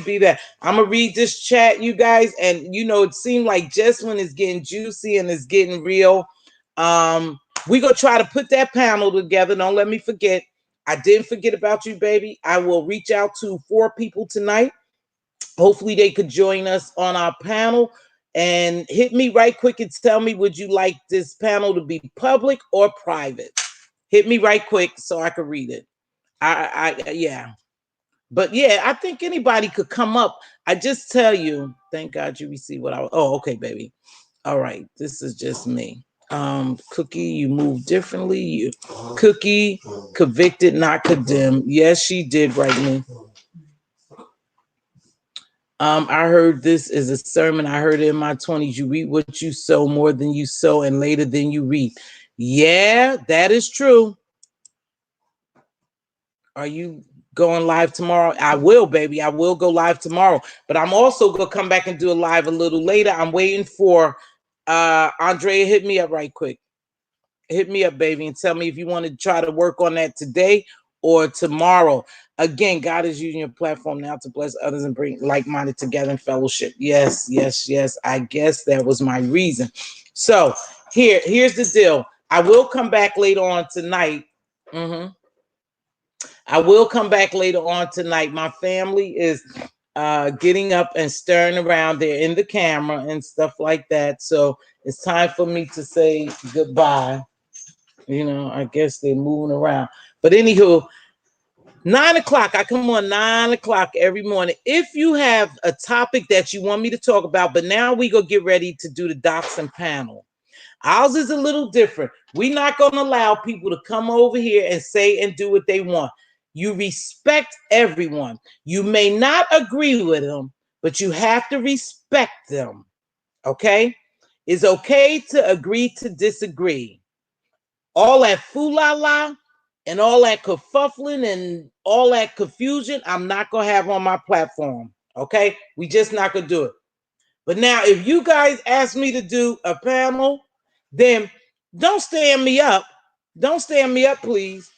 be that. I'm gonna read this chat, you guys, and it seemed like just when it's getting juicy and it's getting real, we gonna try to put that panel together. Don't let me forget. I didn't forget about you, baby. I will reach out to 4 people tonight. Hopefully they could join us on our panel, and hit me right quick and tell me, would you like this panel to be public or private? Hit me right quick so I can read it. Yeah. But yeah, I think anybody could come up. I just tell you, thank God you received what okay, baby. All right, this is just me. Cookie, you move differently. Cookie, convicted, not condemned. Yes, she did write me. I heard this is a sermon. I heard it in my 20s. You reap what you sow, more than you sow, and later than you reap. Yeah, that is true. Are you going live tomorrow? I will, baby. I will go live tomorrow. But I'm also gonna come back and do a live a little later. I'm waiting for Andrea. Hit me up right quick. Hit me up, baby, and tell me if you want to try to work on that today or tomorrow. Again, God is using your platform now to bless others and bring like-minded together in fellowship. Yes, yes, yes. I guess that was my reason. So here's the deal. I will come back later on tonight. I will come back later on tonight. My family is getting up and stirring around. They're in the camera and stuff like that. So it's time for me to say goodbye. You know, I guess they're moving around. But anywho, 9 o'clock. I come on 9 o'clock every morning. If you have a topic that you want me to talk about, but now we go get ready to do the docs and panel. Ours is a little different. We're not going to allow people to come over here and say and do what they want. You respect everyone. You may not agree with them, but you have to respect them. Okay? It's okay to agree to disagree. All that foo-la-la and all that kerfuffling and all that confusion, I'm not going to have on my platform. Okay? We just not going to do it. But now, if you guys ask me to do a panel, then don't stand me up. Don't stand me up, please.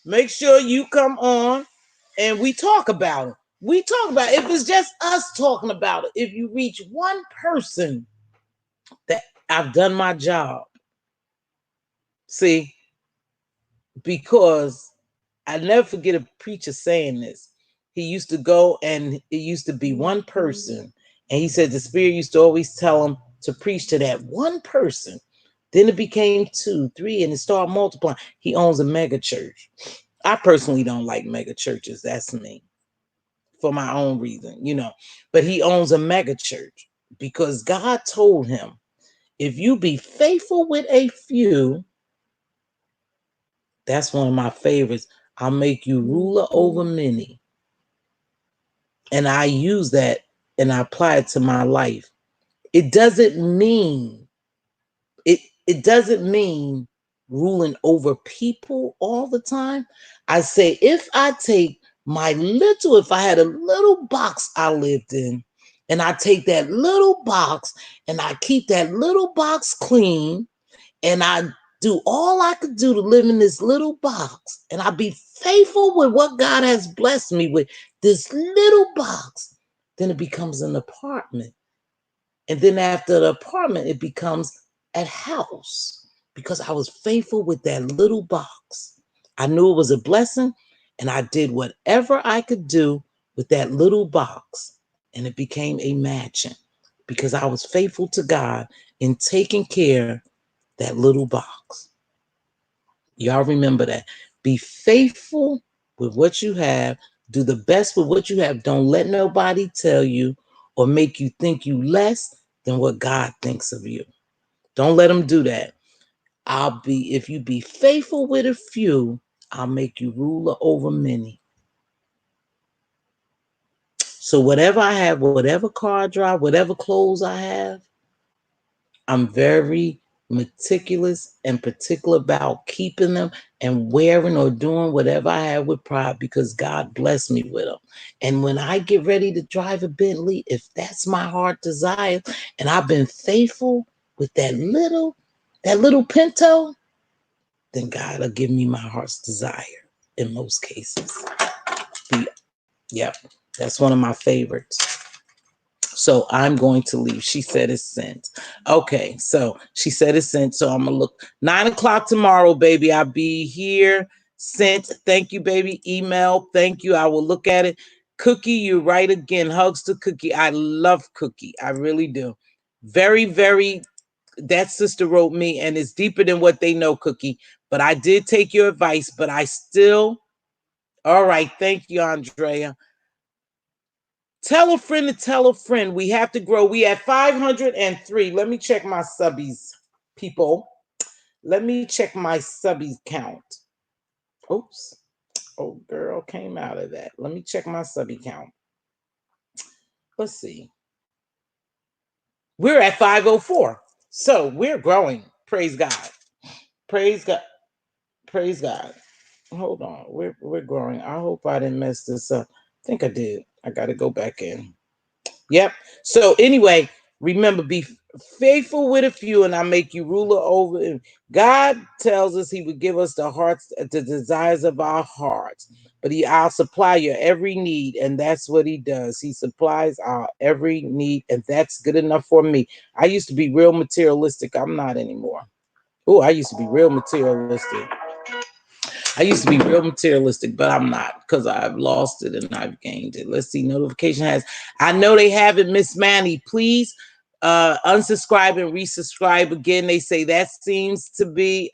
Make sure you come on and we talk about it. We talk about it. If it's just us talking about it, if you reach one person, that I've done my job. See, because I never forget a preacher saying this. He used to go and it used to be one person. And he said the Spirit used to always tell him to preach to that one person. Then it became 2, 3, and it started multiplying. He owns a mega church. I personally don't like mega churches. That's me. For my own reason, you know. But he owns a mega church because God told him, if you be faithful with a few, that's one of my favorites, I'll make you ruler over many. And I use that and I apply it to my life. It doesn't mean it doesn't mean ruling over people all the time. I say if I take if I had a little box I lived in, and I take that little box and I keep that little box clean, and I do all I could do to live in this little box, and I be faithful with what God has blessed me with, this little box, then it becomes an apartment. And then after the apartment, it becomes a house because I was faithful with that little box. I knew it was a blessing, and I did whatever I could do with that little box, and it became a mansion because I was faithful to God in taking care of that little box. Y'all remember that. Be faithful with what you have. Do the best with what you have. Don't let nobody tell you or make you think you less than what God thinks of you. Don't let them do that. If you be faithful with a few, I'll make you ruler over many. So whatever I have, whatever car I drive, whatever clothes I have, I'm very meticulous and particular about keeping them and wearing or doing whatever I have with pride because God blessed me with them. And when I get ready to drive a Bentley, if that's my heart desire, and I've been faithful with that little Pinto, then God will give me my heart's desire in most cases. Yep, that's one of my favorites. So I'm going to leave. She said it's sent. Okay, so she said it's sent. So I'm gonna look 9 o'clock tomorrow, baby. I'll be here. Sent. Thank you, baby. Email. Thank you. I will look at it. Cookie, you're right again. Hugs to Cookie. I love Cookie. I really do. Very, very. That sister wrote me, and it's deeper than what they know, Cookie. But I did take your advice, but I still. All right. Thank you, Andrea. Tell a friend to tell a friend. We have to grow. We at 503. Let me check my subbies, people. Let me check my subbies count. Oops. Oh, girl came out of that. Let me check my subby count. Let's see. We're at 504. So we're growing. Praise God. Praise God. Praise God. Hold on. We're growing. I hope I didn't mess this up. I think I did. I got to go back in. Yep. So anyway, remember, be faithful with a few, and I make you ruler over. God tells us He would give us the desires of our hearts, but I'll supply your every need, and that's what He does. He supplies our every need, and that's good enough for me. I used to be real materialistic. I'm not anymore. Oh, I used to be real materialistic. But I'm not, because I've lost it and I've gained it. Let's see. Notification has. I know they have it, Miss Manny. Please unsubscribe and resubscribe again. They say that seems to be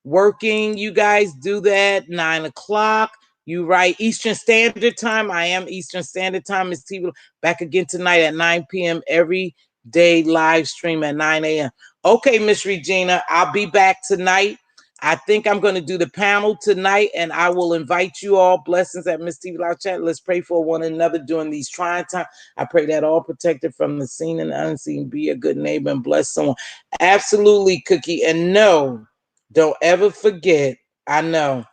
working. You guys do that. 9 o'clock. You right. Eastern Standard Time. I am Eastern Standard Time. Mz.Teavalocity back again tonight at 9 p.m. every day, live stream at 9 a.m. Okay, Miss Regina, I'll be back tonight. I think I'm going to do the panel tonight, and I will invite you all. Blessings at Mz.Teavalocity chat. Let's pray for one another during these trying times. I pray that all protected from the seen and unseen. Be a good neighbor and bless someone. Absolutely, Cookie. And no, don't ever forget. I know.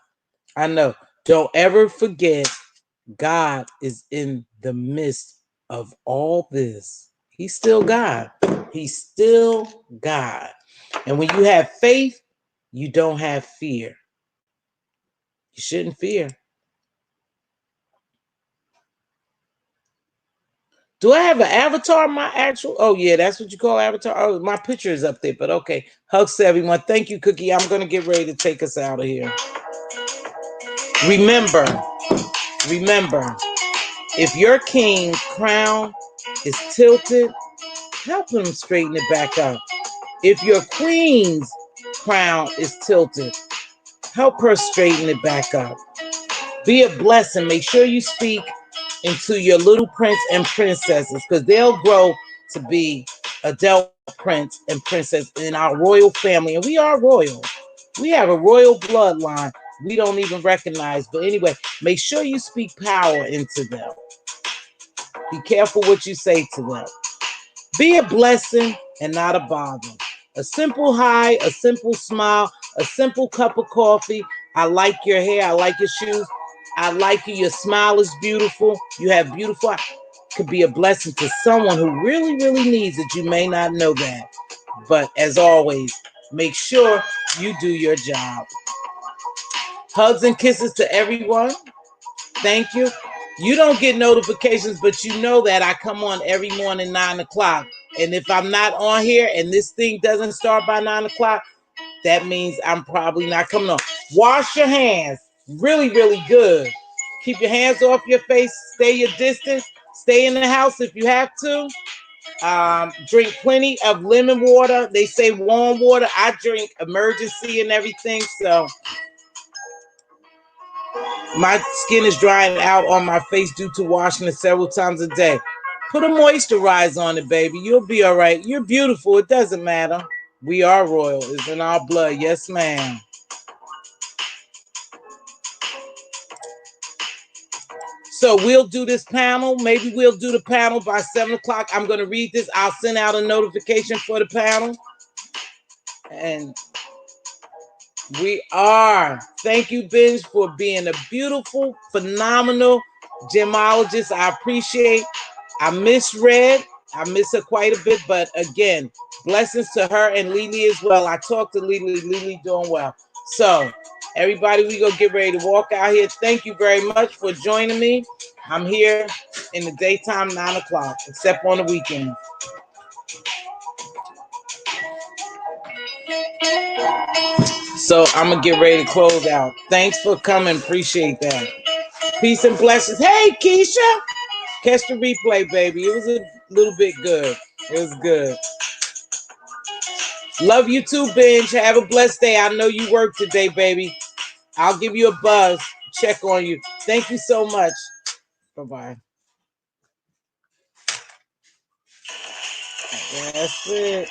Don't ever forget, God is in the midst of all this. He's still God. He's still God. And when you have faith, you don't have fear. You shouldn't fear. Do I have an avatar? My actual? Oh, yeah, that's what you call avatar. Oh, my picture is up there, but okay. Hugs to everyone. Thank you, Cookie. I'm going to get ready to take us out of here. Remember, if your king's crown is tilted, help him straighten it back up. If your queen's crown is tilted, help her straighten it back up. Be a blessing. Make sure you speak into your little prince and princesses, because they'll grow to be adult prince and princess in our royal family. And we are royal. We have a royal bloodline we don't even recognize. But anyway, make sure you speak power into them. Be careful what you say to them. Be a blessing and not a bother. A simple hi, a simple smile, a simple cup of coffee. I like your hair. I like your shoes. I like you. Your smile is beautiful. You have beautiful eyes. Could be a blessing to someone who really, really needs it. You may not know that. But as always, make sure you do your job. Hugs and kisses to everyone. Thank you. You don't get notifications, but you know that I come on every morning, 9 o'clock. And if I'm not on here and this thing doesn't start by 9 o'clock, that means I'm probably not coming on. Wash your hands really, really good. Keep your hands off your face. Stay your distance. Stay in the house if you have to. Drink plenty of lemon water. They say warm water. I drink emergency and everything. So my skin is drying out on my face due to washing it several times a day. Put a moisturizer on it, baby. You'll be all right. You're beautiful. It doesn't matter. We are royal. It's in our blood. Yes, ma'am. So we'll do this panel. Maybe we'll do the panel by 7 o'clock. I'm going to read this. I'll send out a notification for the panel. And we are. Thank you, Benj, for being a beautiful, phenomenal gemologist. I appreciate. I miss Red. I miss her quite a bit. But again, blessings to her and Lily as well. I talked to Lily. Lily doing well. So everybody, we gonna get ready to walk out here. Thank you very much for joining me. I'm here in the daytime, 9 o'clock, except on the weekend. So I'm gonna get ready to close out. Thanks for coming. Appreciate that. Peace and blessings. Hey, Keisha. Catch the replay, baby. It was a little bit good. It was good. Love you too, Benj. Have a blessed day. I know you work today, baby. I'll give you a buzz. Check on you. Thank you so much. Bye-bye. That's it.